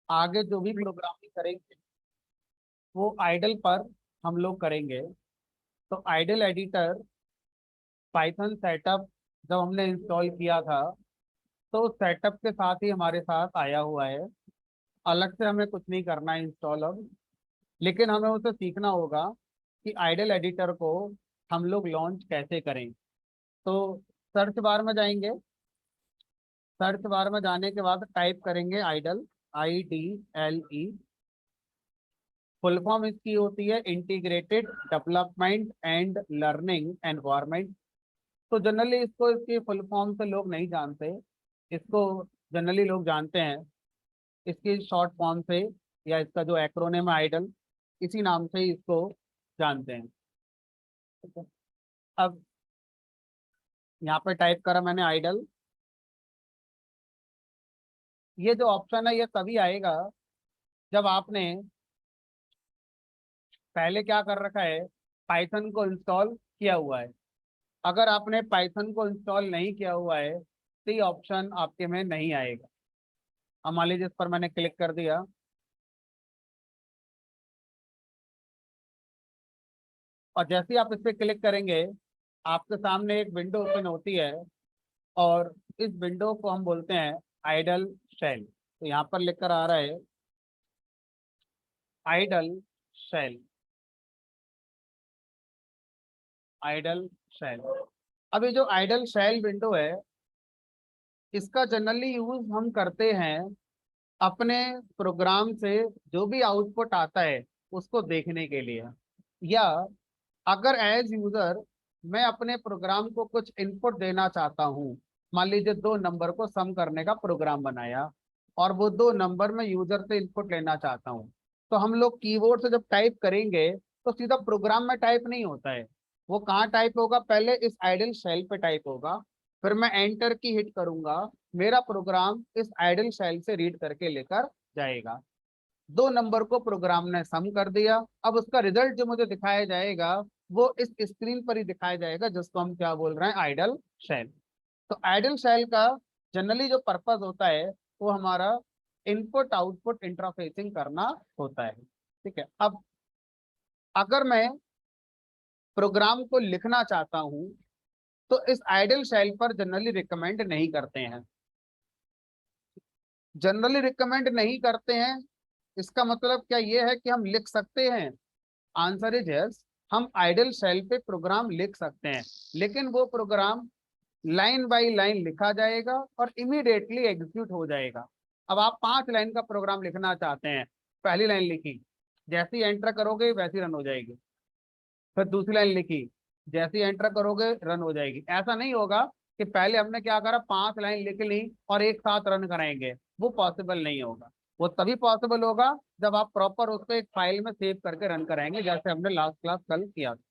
आगे जो भी प्रोग्रामिंग करेंगे वो आइडल पर हम लोग करेंगे। तो आइडल एडिटर पाइथन सेटअप जब हमने इंस्टॉल किया था तो सेटअप के साथ ही हमारे साथ आया हुआ है। अलग से हमें कुछ नहीं करना है इंस्टॉल अब। लेकिन हमें उसे सीखना होगा कि आइडल एडिटर को हम लोग लॉन्च कैसे करें। तो सर्च बार में जाएंगे। सर्च बार में जाने के बाद टाइप करेंगे आइडल, IDLE। फुल फॉर्म इसकी होती है integrated development and learning environment. तो जनरली इसको इसकी फुल फॉर्म से लोग नहीं जानते। इसको जनरली लोग जानते हैं इसकी शॉर्ट फॉर्म से, या इसका जो एक्रोनिम है आइडल, इसी नाम से ही इसको जानते हैं। ठीक है। अब यहाँ पे टाइप करा मैंने आइडल। ये जो ऑप्शन है ये तभी आएगा जब आपने पहले क्या कर रखा है, पाइथन को इंस्टॉल किया हुआ है। अगर आपने पाइथन को इंस्टॉल नहीं किया हुआ है तो ये ऑप्शन आपके में नहीं आएगा। अब मान लीजिए इस पर मैंने क्लिक कर दिया, और जैसे ही आप इस पर क्लिक करेंगे आपके सामने एक विंडो ओपन होती है, और इस विंडो को हम बोलते हैं आइडल शेल। तो यहाँ पर लिखकर आ रहा है आइडल शेल, आइडल शेल। अब ये जो आइडल शेल विंडो है इसका जनरली यूज हम करते हैं अपने प्रोग्राम से जो भी आउटपुट आता है उसको देखने के लिए, या अगर एज यूजर मैं अपने प्रोग्राम को कुछ इनपुट देना चाहता हूँ। मान लीजिए दो नंबर को सम करने का प्रोग्राम बनाया और वो दो नंबर में यूजर से इनपुट लेना चाहता हूँ। तो हम लोग कीबोर्ड से जब टाइप करेंगे तो सीधा प्रोग्राम में टाइप नहीं होता है। वो कहाँ टाइप होगा, पहले इस आइडल शेल पे टाइप होगा, फिर मैं एंटर की हिट करूंगा, मेरा प्रोग्राम इस आइडल शेल से रीड करके लेकर जाएगा। दो नंबर को प्रोग्राम ने सम कर दिया, अब उसका रिजल्ट जो मुझे दिखाया जाएगा वो इस स्क्रीन पर ही दिखाया जाएगा, जिसको हम क्या बोल रहे हैं, आइडल शेल। तो आइडल शेल का जनरली जो पर्पस होता है वो हमारा इनपुट आउटपुट इंटरफेसिंग करना होता है। ठीक है। अब अगर मैं प्रोग्राम को लिखना चाहता हूं तो इस आइडल शेल पर जनरली रिकमेंड नहीं करते हैं। जनरली रिकमेंड नहीं करते हैं इसका मतलब क्या ये है कि हम लिख सकते हैं? Answer is yes. हम आइडल शेल पे प्रोग्राम लिख सकते हैं, लेकिन वो प्रोग्राम लाइन बाय लाइन लिखा जाएगा और इमीडिएटली एग्जीक्यूट हो जाएगा। अब आप 5 लाइन का प्रोग्राम लिखना चाहते हैं, पहली लाइन लिखी, जैसे ही एंटर करोगे वैसी रन हो जाएगी। फिर दूसरी लाइन लिखी, जैसे ही एंटर करोगे रन हो जाएगी। ऐसा नहीं होगा कि पहले हमने क्या करा, 5 लाइन लिख ली और एक साथ रन कराएंगे, वो पॉसिबल नहीं होगा। वो तभी पॉसिबल होगा जब आप प्रॉपर उसको एक फाइल में सेव करके रन कराएंगे, जैसे हमने लास्ट क्लास कल किया था।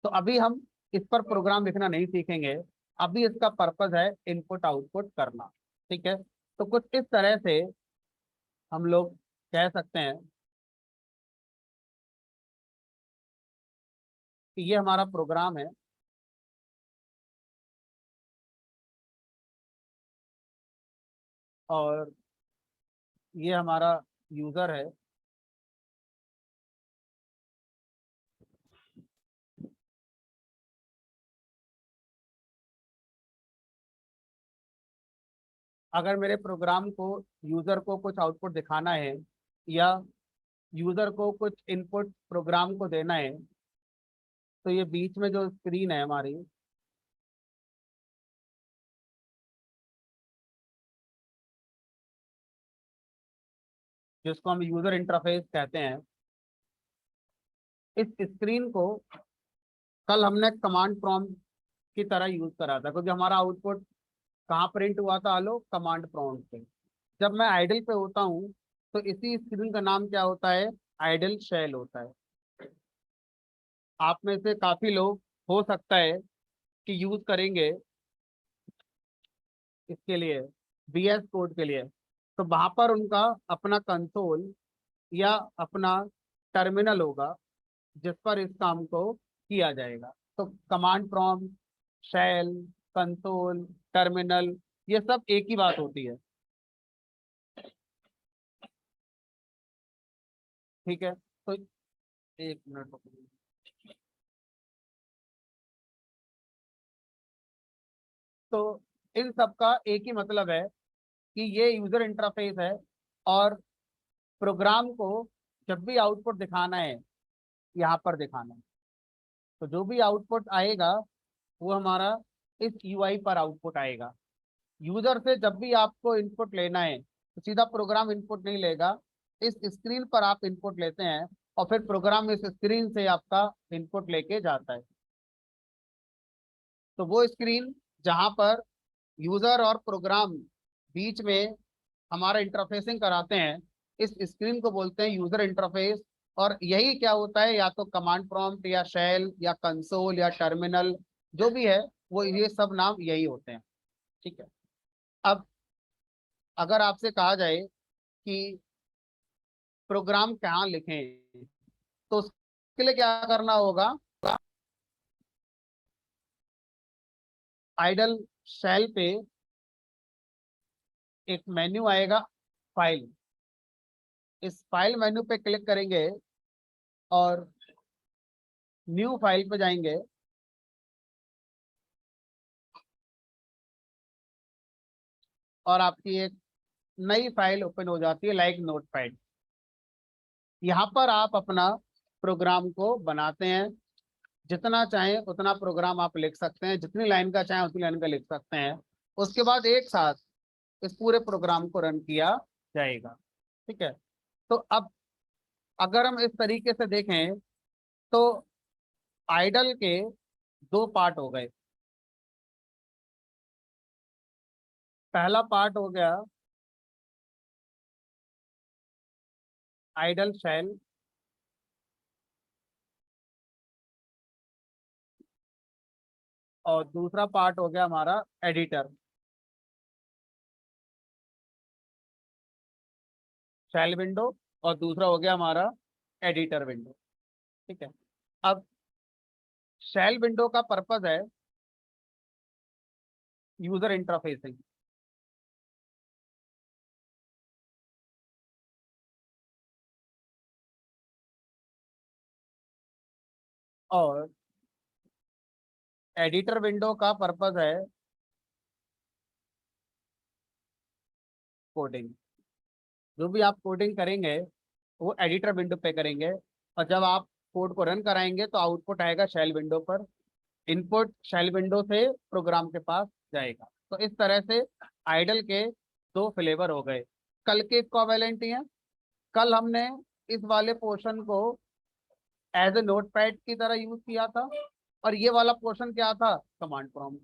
तो अभी हम इस पर प्रोग्राम लिखना नहीं सीखेंगे। अभी इसका पर्पस है इनपुट आउटपुट करना। ठीक है। तो कुछ इस तरह से हम लोग कह सकते हैं कि ये हमारा प्रोग्राम है, और ये हमारा यूजर है। अगर मेरे प्रोग्राम को यूजर को कुछ आउटपुट दिखाना है, या यूजर को कुछ इनपुट प्रोग्राम को देना है, तो ये बीच में जो स्क्रीन है हमारी, जिसको हम यूजर इंटरफेस कहते हैं, इस स्क्रीन को कल हमने कमांड प्रॉम्प्ट की तरह यूज करा था, क्योंकि हमारा आउटपुट कहाँ प्रिंट हुआ था, आलो कमांड प्रॉम्प्ट पे। जब मैं आइडल पे होता हूँ तो इसी स्क्रीन का नाम क्या होता है, आइडल शेल होता है। आप में से काफी लोग हो सकता है कि यूज करेंगे इसके लिए, BS कोड के लिए। तो वहां पर उनका अपना कंसोल या अपना टर्मिनल होगा जिस पर इस काम को किया जाएगा। तो command prompt, shell, console, terminal, ये सब एक ही बात होती है। ठीक है, तो एक मिनट रुकिए। तो इन सब का एक ही मतलब है कि ये यूजर इंटरफेस है, और प्रोग्राम को जब भी आउटपुट दिखाना है यहाँ पर दिखाना है। तो जो भी आउटपुट आएगा वो हमारा इस यूआई पर आउटपुट आएगा। यूजर से जब भी आपको इनपुट लेना है तो सीधा प्रोग्राम इनपुट नहीं लेगा, इस स्क्रीन पर आप इनपुट लेते हैं और फिर प्रोग्राम इस स्क्रीन से आपका इनपुट लेके जाता है। तो वो स्क्रीन जहां पर यूजर और प्रोग्राम बीच में हमारा इंटरफेसिंग कराते हैं, इस स्क्रीन को बोलते हैं यूजर इंटरफेस। और यही क्या होता है, या तो कमांड प्रॉम्प्ट या शेल या कंसोल या टर्मिनल, जो भी है वो ये सब नाम यही होते हैं। ठीक है। अब अगर आपसे कहा जाए कि प्रोग्राम कहाँ लिखें, तो उसके लिए क्या करना होगा, आइडल शेल पे एक मेन्यू आएगा, फाइल। इस फाइल मेन्यू पे क्लिक करेंगे और न्यू फाइल पे जाएंगे, और आपकी एक नई फाइल ओपन हो जाती है, लाइक नोटपैड। यहाँ पर आप अपना प्रोग्राम को बनाते हैं, जितना चाहें उतना प्रोग्राम आप लिख सकते हैं, जितनी लाइन का चाहें उतनी लाइन का लिख सकते हैं। उसके बाद एक साथ इस पूरे प्रोग्राम को रन किया जाएगा। ठीक है। तो अब अगर हम इस तरीके से देखें तो आइडल के दो पार्ट हो गए। पहला पार्ट हो गया आइडल शेल, और दूसरा पार्ट हो गया हमारा एडिटर। शेल विंडो, और दूसरा हो गया हमारा एडिटर विंडो। ठीक है। अब शेल विंडो का पर्पस है यूजर इंटरफेसिंग। और एडिटर विंडो का पर्पस है कोडिंग। जो भी आप कोडिंग करेंगे वो एडिटर विंडो पे करेंगे, और जब आप कोड को रन कराएंगे तो आउटपुट आएगा शेल विंडो पर, इनपुट शेल विंडो से प्रोग्राम के पास जाएगा। तो इस तरह से आइडल के दो फ्लेवर हो गए। कल के इक्विवेलेंट ही है। कल हमने इस वाले पोर्शन को एज ए नोटपैड की तरह यूज किया था, और ये वाला पोर्शन क्या था, कमांड प्रॉम्प्ट।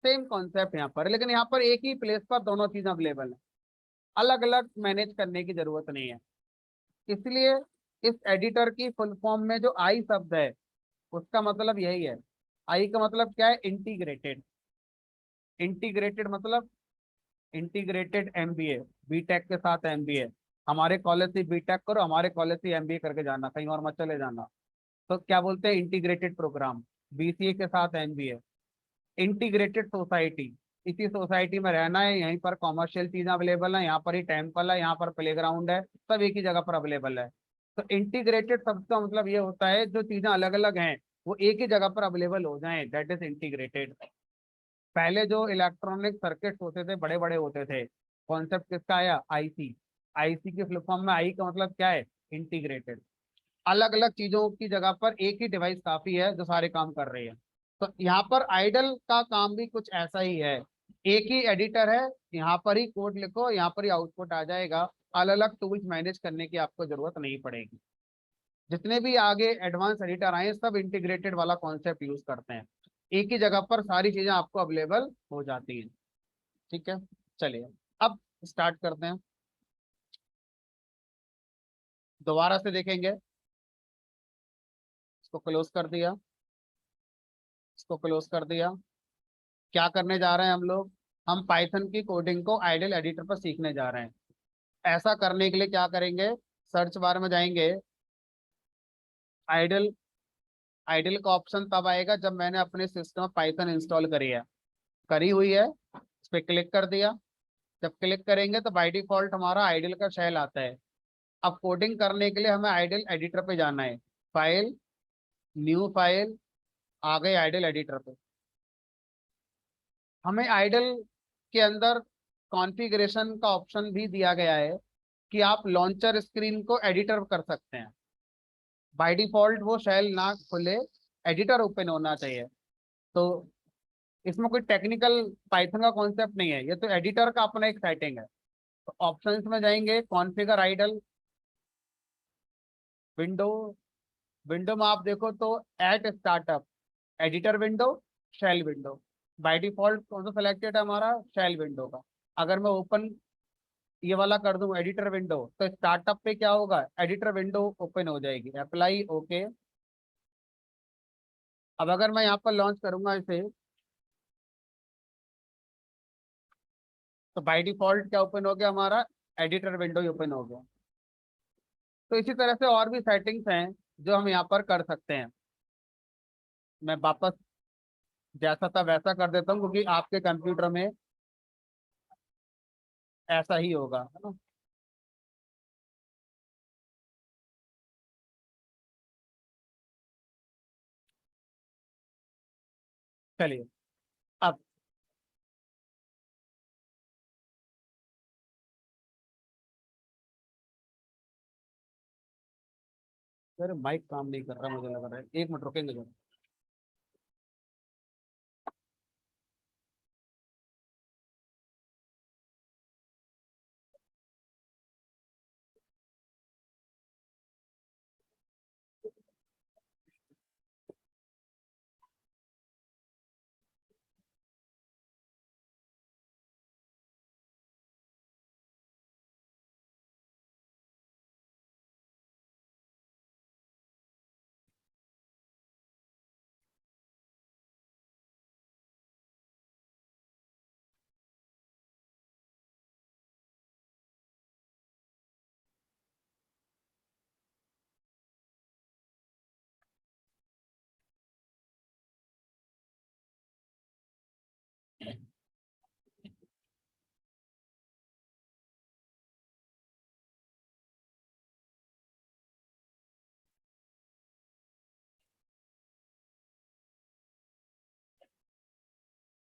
सेम कॉन्सेप्ट यहाँ पर, लेकिन यहाँ पर एक ही प्लेस पर दोनों चीज अवेलेबल है, अलग अलग मैनेज करने की जरूरत नहीं है। इसलिए इस एडिटर की फुल फॉर्म में जो आई शब्द है उसका मतलब यही है। आई का मतलब क्या है, इंटीग्रेटेड। इंटीग्रेटेड मतलब इंटीग्रेटेड एमबीए, बीटेक के साथ एमबीए। हमारे कॉलेज से बीटेक करो, हमारे कॉलेज से एमबीए करके जाना, कहीं और मत चले जाना। तो क्या बोलते हैं, इंटीग्रेटेड प्रोग्राम। बीसीए के साथ एमबीए। इंटीग्रेटेड सोसाइटी, इसी सोसाइटी में रहना है, यहीं पर कॉमर्शियल चीजें अवेलेबल है, यहाँ पर ही टेम्पल है, यहाँ पर प्लेग्राउंड है, सब एक ही जगह पर अवेलेबल है। तो इंटीग्रेटेड शब्द का मतलब ये होता है जो चीजें अलग अलग हैं वो एक ही जगह पर अवेलेबल हो जाएं, दैट इज इंटीग्रेटेड। पहले जो इलेक्ट्रॉनिक सर्किट होते थे बड़े बड़े होते थे, कॉन्सेप्ट किसका आया, आईसी। आईसी के फुल फॉर्म में आई का मतलब क्या है, इंटीग्रेटेड। अलग अलग चीजों की जगह पर एक ही डिवाइस काफी है जो सारे काम कर रही है। तो यहाँ पर आइडल का काम भी कुछ ऐसा ही है। एक ही एडिटर है, यहाँ पर ही कोड लिखो, यहाँ पर ही आउटपुट आ जाएगा। अलग अलग टूल्स मैनेज करने की आपको जरूरत नहीं पड़ेगी। जितने भी आगे एडवांस एडिटर आए सब इंटीग्रेटेड वाला कॉन्सेप्ट यूज करते हैं, एक ही जगह पर सारी चीजें आपको अवेलेबल हो जाती हैं। ठीक है। चलिए अब स्टार्ट करते हैं, दोबारा से देखेंगे। इसको क्लोज कर दिया, इसको क्लोज कर दिया। क्या करने जा रहे हैं हम लोग, हम पाइथन की कोडिंग को आइडल एडिटर पर सीखने जा रहे हैं। ऐसा करने के लिए क्या करेंगे, सर्च बार में जाएंगे। आइडल, आइडल का ऑप्शन तब आएगा जब मैंने अपने सिस्टम में पाइथन इंस्टॉल करी है, करी हुई है, इस पर क्लिक कर दिया। जब क्लिक करेंगे तो बाय डिफॉल्ट हमारा आइडल का शेल आता है। अब कोडिंग करने के लिए हमें आइडल एडिटर पे जाना है, फाइल, न्यू फाइल, आ गए आइडल एडिटर पे। हमें आइडल के अंदर कॉन्फ़िगरेशन का ऑप्शन भी दिया गया है कि आप लॉन्चर स्क्रीन को एडिटर कर सकते हैं। बाय डिफॉल्ट वो शेल ना खुले, एडिटर ओपन होना चाहिए। तो इसमें कोई टेक्निकल पाइथन का कॉन्सेप्ट नहीं है, ये तो एडिटर का अपना एक सेटिंग है। तो ऑप्शंस में जाएंगे, कॉन्फ़िगर आइडल, विंडो, विंडो में आप देखो तो at startup, editor window, shell window. By default कौन सा सिलेक्टेड है हमारा, शेल विंडो का। अगर मैं ओपन ये वाला कर दूं एडिटर विंडो, तो स्टार्टअप पे क्या होगा, एडिटर विंडो ओपन हो जाएगी। Apply, okay. अब अगर मैं यहाँ पर लॉन्च करूंगा इसे, तो बाय डिफॉल्ट क्या ओपन हो गया हमारा, एडिटर विंडो ही ओपन हो गया। तो इसी तरह से और भी सेटिंग्स हैं जो हम यहाँ पर कर सकते हैं। मैं वापस जैसा था वैसा कर देता हूँ, क्योंकि आपके कंप्यूटर में ऐसा ही होगा, है ना। चलिए अब, सर माइक काम नहीं कर रहा, मुझे लग रहा है, एक मिनट रुकेंगे जरा।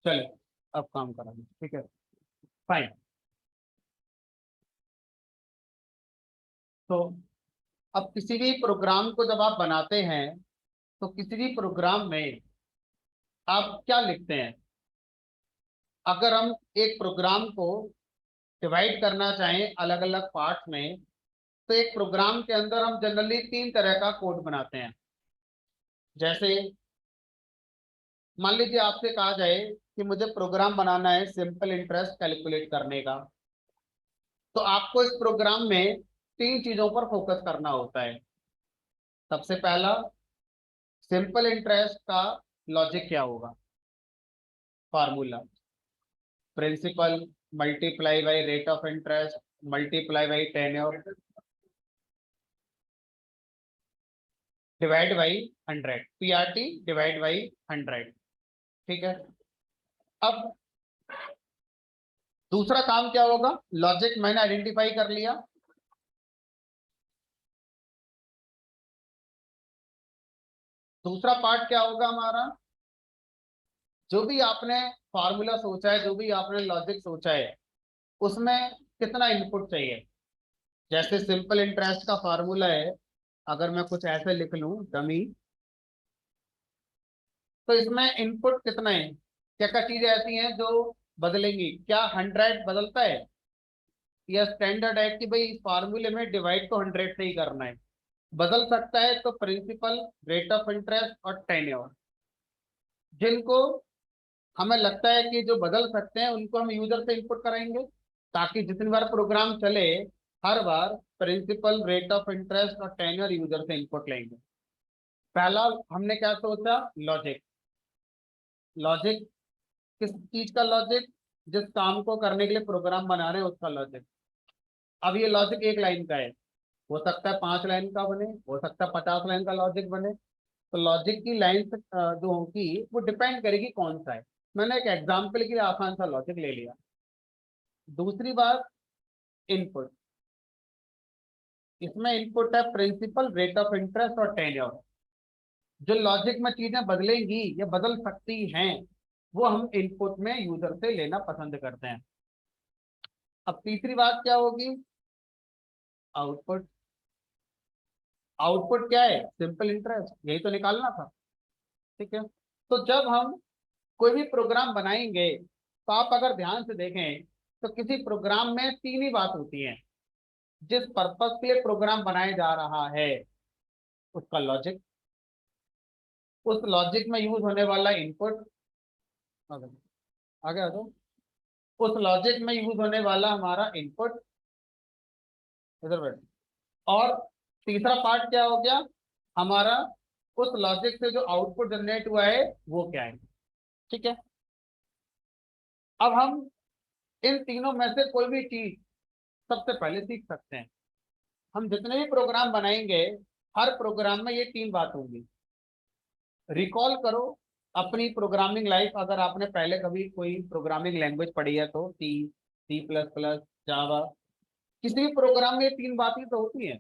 चलिए अब काम करेंगे, ठीक है, फाइन। तो अब किसी भी प्रोग्राम को जब आप बनाते हैं, तो किसी भी प्रोग्राम में आप क्या लिखते हैं। अगर हम एक प्रोग्राम को डिवाइड करना चाहें अलग अलग पार्ट में, तो एक प्रोग्राम के अंदर हम जनरली तीन तरह का कोड बनाते हैं। जैसे मान लीजिए आपसे कहा जाए कि मुझे प्रोग्राम बनाना है सिंपल इंटरेस्ट कैलकुलेट करने का, तो आपको इस प्रोग्राम में तीन चीजों पर फोकस करना होता है। सबसे पहला, सिंपल इंटरेस्ट का लॉजिक क्या होगा, formula, principal multiply by rate of interest multiply by tenure divide by 100, PRT divide by 100। ठीक है। अब दूसरा काम क्या होगा, लॉजिक मैंने आइडेंटिफाई कर लिया। दूसरा पार्ट क्या होगा हमारा, जो भी आपने फार्मूला सोचा है, जो भी आपने लॉजिक सोचा है, उसमें कितना इनपुट चाहिए। जैसे सिंपल इंटरेस्ट का फार्मूला है, अगर मैं कुछ ऐसे लिख लूं डमी, तो इसमें इनपुट कितना है, क्या क्या चीजें ऐसी हैं जो बदलेंगी। क्या 100 बदलता है, या स्टैंडर्ड है कि भाई इस फार्मूले में डिवाइड को 100 से ही करना है। बदल सकता है तो प्रिंसिपल, रेट ऑफ इंटरेस्ट और टेन्योर, जिनको हमें लगता है कि जो बदल सकते हैं उनको हम यूजर से इनपुट कराएंगे, ताकि जितनी बार प्रोग्राम चले हर बार प्रिंसिपल, रेट ऑफ इंटरेस्ट और टेन्योर यूजर से इनपुट लेंगे। पहला हमने क्या सोचा, लॉजिक। लॉजिक किस चीज का लॉजिक, जिस काम को करने के लिए प्रोग्राम बना रहे हैं उसका लॉजिक। अब ये लॉजिक एक लाइन का है, हो सकता है 5 लाइन का बने, हो सकता है 50 लाइन का लॉजिक बने। तो लॉजिक की लाइन जो होगी वो डिपेंड करेगी कौन सा है। मैंने एक एग्जाम्पल के लिए आसान सा लॉजिक ले लिया। दूसरी बात, इनपुट। इसमें इनपुट है प्रिंसिपल, रेट ऑफ इंटरेस्ट और टेन्योर। जो लॉजिक में चीजें बदलेंगी या बदल सकती हैं वो हम इनपुट में यूजर से लेना पसंद करते हैं। अब तीसरी बात क्या होगी, आउटपुट। आउटपुट क्या है, सिंपल इंटरेस्ट, यही तो निकालना था। ठीक है, तो जब हम कोई भी प्रोग्राम बनाएंगे तो आप अगर ध्यान से देखें तो किसी प्रोग्राम में तीन ही बात होती है। जिस पर्पस के लिए प्रोग्राम बनाया जा रहा है उसका लॉजिक, उस लॉजिक में यूज होने वाला इनपुट, आगे आगे आ जाओ, उस लॉजिक में यूज होने वाला हमारा इनपुट, इधर बैठ, और तीसरा पार्ट क्या हो गया हमारा, उस लॉजिक से जो आउटपुट जनरेट हुआ है वो क्या है। ठीक है, अब हम इन तीनों में से कोई भी चीज सबसे पहले सीख सकते हैं। हम जितने भी प्रोग्राम बनाएंगे हर प्रोग्राम में ये तीन बात होंगी। रिकॉल करो अपनी प्रोग्रामिंग लाइफ, अगर आपने पहले कभी कोई प्रोग्रामिंग लैंग्वेज पढ़ी है तो C++, जावा, किसी भी प्रोग्राम में ये तीन बातें तो होती हैं।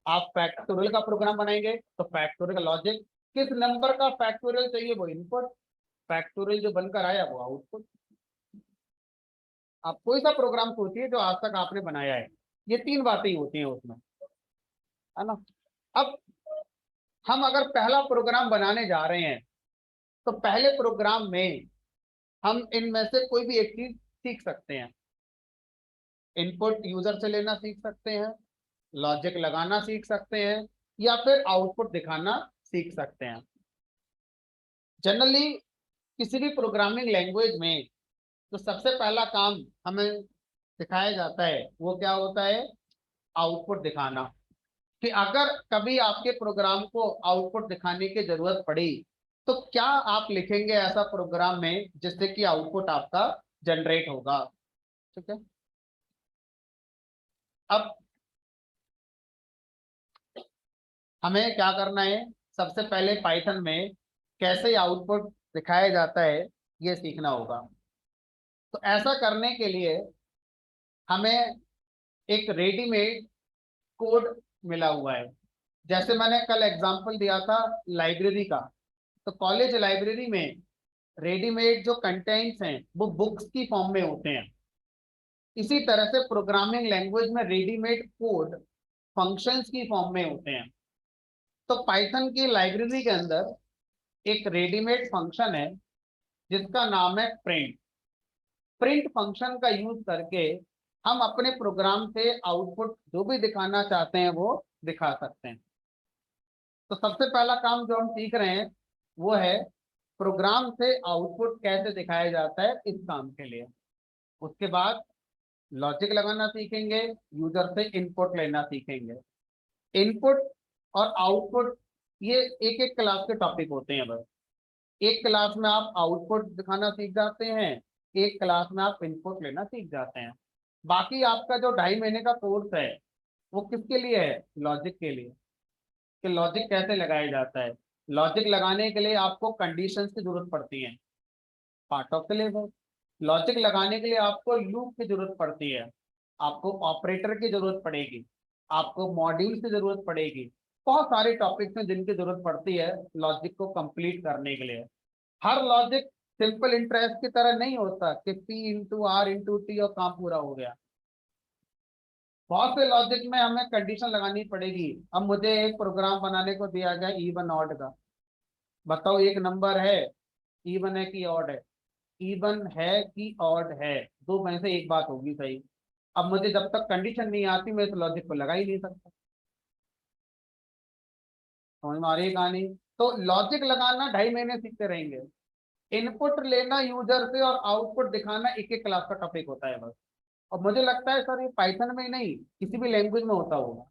आप फैक्टोरियल का प्रोग्राम बनाएंगे तो फैक्टोरियल का लॉजिक, किस नंबर का फैक्टोरियल चाहिए वो इनपुट, फैक्टोरियल जो बनकर आया वो आउटपुट। आप कोई सा प्रोग्राम सोचिए जो आज तक आपने बनाया है, ये तीन बातें ही होती हैं उसमें, है ना। अब हम अगर पहला प्रोग्राम बनाने जा रहे हैं तो पहले प्रोग्राम में हम इनमें से कोई भी एक चीज सीख सकते हैं। इनपुट यूजर से लेना सीख सकते हैं, लॉजिक लगाना सीख सकते हैं, या फिर आउटपुट दिखाना सीख सकते हैं। जनरली किसी भी प्रोग्रामिंग लैंग्वेज में तो सबसे पहला काम हमें सिखाया जाता है वो क्या होता है, आउटपुट दिखाना। कि अगर कभी आपके प्रोग्राम को आउटपुट दिखाने की जरूरत पड़ी तो क्या आप लिखेंगे ऐसा प्रोग्राम में जिससे कि आउटपुट आपका जनरेट होगा। ठीक है, अब हमें क्या करना है, सबसे पहले पाइथन में कैसे आउटपुट दिखाया जाता है ये सीखना होगा। तो ऐसा करने के लिए हमें एक रेडीमेड कोड मिला हुआ है। जैसे मैंने कल एग्जांपल दिया था लाइब्रेरी का, तो कॉलेज लाइब्रेरी में रेडीमेड जो कंटेंट्स हैं वो बुक्स की फॉर्म में होते हैं। इसी तरह से प्रोग्रामिंग लैंग्वेज में रेडीमेड कोड फंक्शंस की फॉर्म में होते हैं। तो पाइथन की लाइब्रेरी के अंदर एक रेडीमेड फंक्शन है जिसका नाम है प्रिंट। प्रिंट फंक्शन का यूज करके हम अपने प्रोग्राम से आउटपुट जो भी दिखाना चाहते हैं वो दिखा सकते हैं। तो सबसे पहला काम जो हम सीख रहे हैं वो है प्रोग्राम से आउटपुट कैसे दिखाया जाता है इस काम के लिए। उसके बाद लॉजिक लगाना सीखेंगे, यूजर से इनपुट लेना सीखेंगे। इनपुट और आउटपुट ये एक एक क्लास के टॉपिक होते हैं बस। एक क्लास में आप आउटपुट दिखाना सीख जाते हैं, एक क्लास में आप इनपुट लेना सीख जाते हैं। बाकी आपका जो 2.5 महीने का कोर्स है वो किसके लिए है, लॉजिक के लिए। कि लॉजिक कैसे लगाया जाता है, लॉजिक लगाने के लिए आपको कंडीशंस की जरूरत पड़ती है, पार्ट ऑफ सिलेबस। लॉजिक लगाने के लिए आपको लूप की जरूरत पड़ती है, आपको ऑपरेटर की जरूरत पड़ेगी, आपको मॉड्यूल की जरूरत पड़ेगी। बहुत सारे टॉपिक्स हैं जिनकी जरूरत पड़ती है लॉजिक को कंप्लीट करने के लिए। हर लॉजिक सिंपल इंटरेस्ट की तरह नहीं होता कि P × R × T और काम पूरा हो गया। बहुत से लॉजिक में हमें कंडीशन लगानी पड़ेगी। अब मुझे एक प्रोग्राम बनाने को दिया गया इवन ऑड का, बताओ एक नंबर है, इवन है कि ऑड है, इवन है कि ऑड है, दो में से एक बात होगी सही। अब मुझे जब तक कंडीशन नहीं आती मैं इस लॉजिक को लगा ही नहीं सकता। समझ में आ रही है कहानी। तो लॉजिक लगाना 2.5 महीने सीखते रहेंगे। इनपुट लेना यूजर से और आउटपुट दिखाना एक एक क्लास का टॉपिक होता है बस। और मुझे लगता है सर ये पाइथन में ही नहीं किसी भी लैंग्वेज में होता होगा,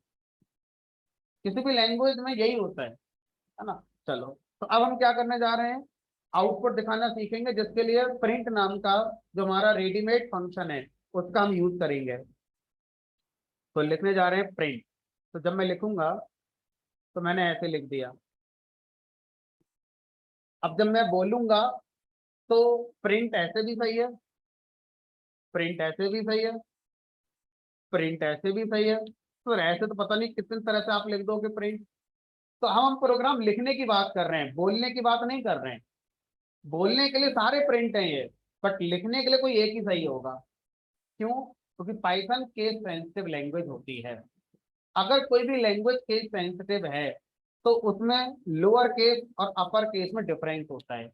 किसी भी लैंग्वेज में यही होता है ना। चलो, तो अब हम क्या करने जा रहे हैं, आउटपुट दिखाना सीखेंगे जिसके लिए प्रिंट नाम का जो हमारा रेडीमेड फंक्शन है उसका हम यूज करेंगे। तो लिखने जा रहे हैं प्रिंट। तो जब मैं लिखूंगा तो मैंने ऐसे लिख दिया। अब जब मैं बोलूंगा तो प्रिंट ऐसे भी सही है, प्रिंट ऐसे भी सही है, प्रिंट ऐसे भी सही है, तो ऐसे तो पता नहीं कितने तरह से आप लिख दोगे प्रिंट। तो हम प्रोग्राम लिखने की बात कर रहे हैं, बोलने की बात नहीं कर रहे हैं। बोलने के लिए सारे प्रिंट हैं ये, बट लिखने के लिए कोई एक ही सही होगा। क्यों? क्योंकि पाइथन केस सेंसिटिव लैंग्वेज होती है। अगर कोई भी लैंग्वेज केस सेंसिटिव है तो उसमें लोअर केस और अपर केस में डिफरेंस होता है।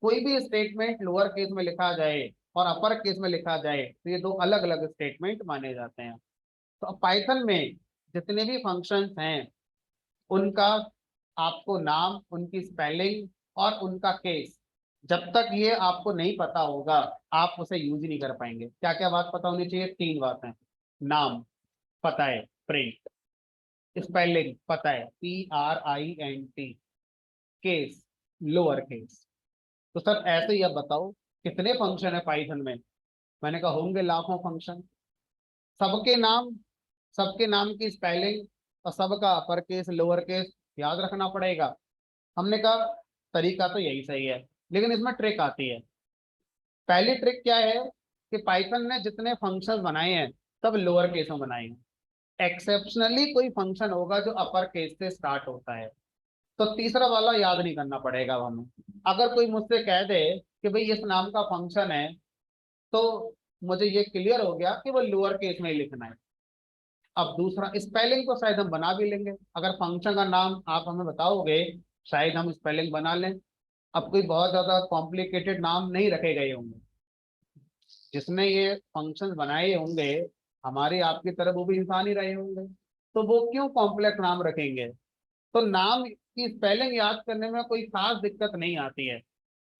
कोई भी स्टेटमेंट लोअर केस में लिखा जाए और अपर केस में लिखा जाए तो ये दो अलग अलग स्टेटमेंट माने जाते हैं। तो पाइथन में जितने भी फंक्शंस हैं उनका आपको नाम, उनकी स्पेलिंग और उनका केस, जब तक ये आपको नहीं पता होगा आप उसे यूज ही नहीं कर पाएंगे। क्या क्या बात पता होनी चाहिए? तीन बातें। नाम पता है, प्रिंट। स्पेलिंग पता है, PRINT। Case lower case. तो सर ऐसे ही अब बताओ कितने फंक्शन है पाइथन में? मैंने कहा होंगे लाखों फंक्शन। सबके नाम, सबके नाम की स्पेलिंग और सबका अपर केस लोअर केस याद रखना पड़ेगा। हमने कहा तरीका तो यही सही है, लेकिन इसमें ट्रिक आती है। पहली ट्रिक क्या है कि पाइथन ने जितने फंक्शन बनाए हैं सब लोअर केस में बनाए हैं। एक्सेप्शनली कोई फंक्शन होगा जो अपर केस से स्टार्ट होता है, तो तीसरा वाला याद नहीं करना पड़ेगा अब हमें। अगर कोई मुझसे कह दे कि भाई इस नाम का फंक्शन है, तो मुझे ये क्लियर हो गया कि वो लोअर केस में ही लिखना है। अब दूसरा, स्पेलिंग को शायद हम बना भी लेंगे। अगर फंक्शन का नाम आप हमें बताओगे शायद हम स्पेलिंग बना लें। अब कोई बहुत ज्यादा कॉम्प्लिकेटेड नाम नहीं रखे गए होंगे। जिसने ये फंक्शंस बनाए होंगे हमारी आपकी तरफ वो भी इंसान ही रहे होंगे, तो वो क्यों कॉम्प्लेक्स नाम रखेंगे? तो नाम की स्पेलिंग याद करने में कोई खास दिक्कत नहीं आती है।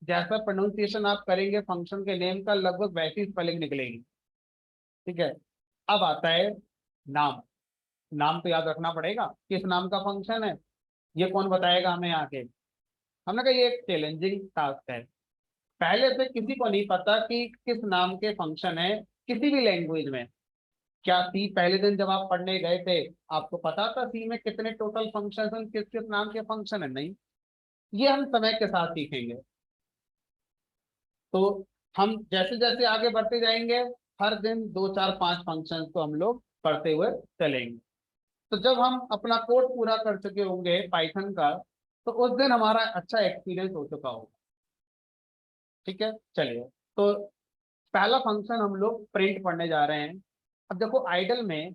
जैसा प्रोनाउंसिएशन आप करेंगे फंक्शन के नेम का लगभग वैसी स्पेलिंग निकलेगी। ठीक है। अब आता है नाम। नाम तो याद रखना पड़ेगा, किस नाम का फंक्शन है। ये कौन बताएगा हमें आके? हमने कहा ये एक चैलेंजिंग टास्क है। पहले से किसी को नहीं पता कि किस नाम के फंक्शन है किसी भी लैंग्वेज में। क्या सी पहले दिन जब आप पढ़ने गए थे आपको पता था सी में कितने टोटल फंक्शन हैं, किस किस नाम के फंक्शन है? नहीं। ये हम समय के साथ सीखेंगे। तो हम जैसे जैसे आगे बढ़ते जाएंगे हर दिन दो चार पांच फंक्शन को हम लोग पढ़ते हुए चलेंगे। तो जब हम अपना कोर्स पूरा कर चुके होंगे पाइथन का, तो उस दिन हमारा अच्छा एक्सपीरियंस हो चुका होगा। ठीक है, चलिए। तो पहला फंक्शन हम लोग प्रिंट पढ़ने जा रहे हैं। अब देखो आइडल में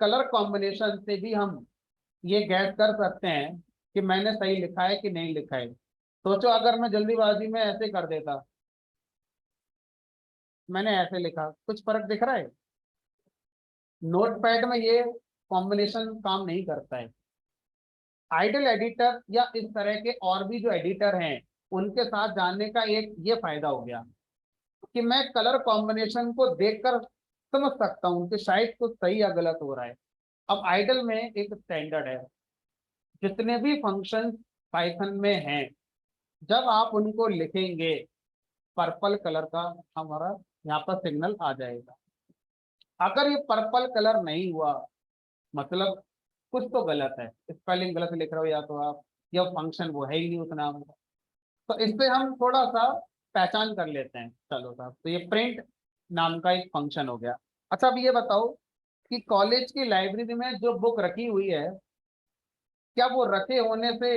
कलर कॉम्बिनेशन से भी हम ये गैस कर सकते हैं कि मैंने सही लिखा है कि नहीं लिखा है। सोचो अगर मैं जल्दीबाजी में ऐसे कर देता, मैंने ऐसे लिखा, कुछ फर्क दिख रहा है? नोटपैड में ये कॉम्बिनेशन काम नहीं करता है। आइडल एडिटर या इस तरह के और भी जो एडिटर हैं उनके साथ जानने का एक ये फायदा हो गया कि मैं कलर कॉम्बिनेशन को देखकर समझ सकता हूँ कि शायद कुछ सही या गलत हो रहा है। अब आइडल में एक स्टैंडर्ड है, जितने भी फंक्शन पाइथन में हैं जब आप उनको लिखेंगे पर्पल कलर का हमारा यहाँ पर सिग्नल आ जाएगा। अगर ये पर्पल कलर नहीं हुआ मतलब कुछ तो गलत है, स्पेलिंग गलत लिख रहे हो या तो आप, या फंक्शन वो है ही नहीं उस नाम का। तो इससे हम थोड़ा सा पहचान कर लेते हैं। चलो साहब, तो ये प्रिंट नाम का एक फंक्शन हो गया। अच्छा अब ये बताओ कि कॉलेज की लाइब्रेरी में जो बुक रखी हुई है क्या वो रखे होने से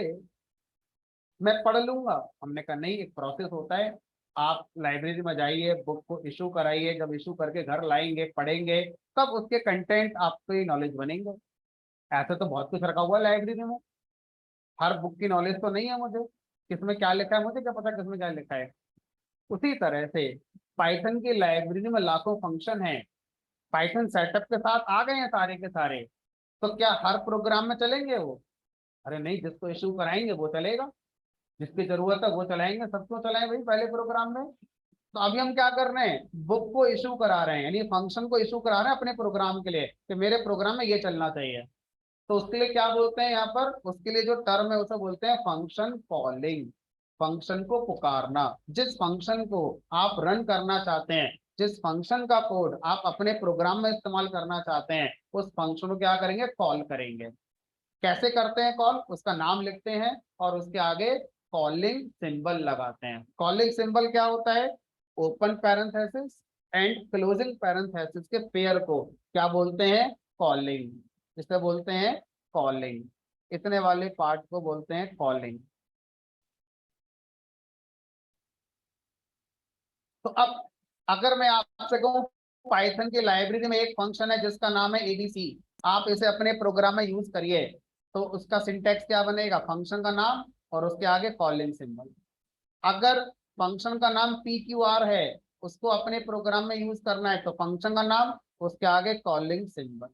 मैं पढ़ लूंगा? हमने कहा नहीं, एक प्रोसेस होता है। आप लाइब्रेरी में जाइए, बुक को इशू कराइए, जब इशू करके घर लाएंगे पढ़ेंगे तब उसके कंटेंट आपकी नॉलेज बनेंगे। ऐसे तो बहुत कुछ रखा हुआ है लाइब्रेरी में, हर बुक की नॉलेज तो नहीं है मुझे, किसमें क्या लिखा है मुझे क्या पता किसमें क्या लिखा है। उसी तरह से पाइथन की लाइब्रेरी में लाखों फंक्शन हैं, पाइथन सेटअप के साथ आ गए हैं सारे के सारे। तो क्या हर प्रोग्राम में चलेंगे वो? अरे नहीं, जिसको इशू कराएंगे वो चलेगा, जिसकी जरूरत है वो चलाएंगे, सबको चलाएं भाई पहले प्रोग्राम में। तो अभी हम क्या कर रहे हैं, बुक को इशू करा रहे हैं, यानी फंक्शन को इशू करा रहे हैं अपने प्रोग्राम के लिए कि मेरे प्रोग्राम में ये चलना चाहिए। तो उसके लिए क्या बोलते हैं यहाँ पर, उसके लिए जो टर्म है उसे बोलते हैं फंक्शन कॉलिंग। फंक्शन को पुकारना। जिस फंक्शन को आप रन करना चाहते हैं, जिस फंक्शन का कोड आप अपने प्रोग्राम में इस्तेमाल करना चाहते हैं, उस फंक्शन को क्या करेंगे, कॉल करेंगे। कैसे करते हैं कॉल, उसका नाम लिखते हैं और उसके आगे कॉलिंग सिंबल लगाते हैं। कॉलिंग सिंबल क्या होता है, open parenthesis and closing parenthesis के पेयर को क्या बोलते हैं, कॉलिंग। जिसे बोलते हैं कॉलिंग। इतने वाले पार्ट को बोलते हैं कॉलिंग। तो अब अगर मैं आपसे कहूं पाइथन की लाइब्रेरी में एक फंक्शन है जिसका नाम है एबीसी, आप इसे अपने प्रोग्राम में यूज करिए, तो उसका सिंटैक्स क्या बनेगा? फंक्शन का नाम और उसके आगे कॉलिंग सिंबल। अगर फंक्शन का नाम पी क्यू आर है, उसको अपने प्रोग्राम में यूज करना है, तो फंक्शन का नाम उसके आगे कॉलिंग सिंबल।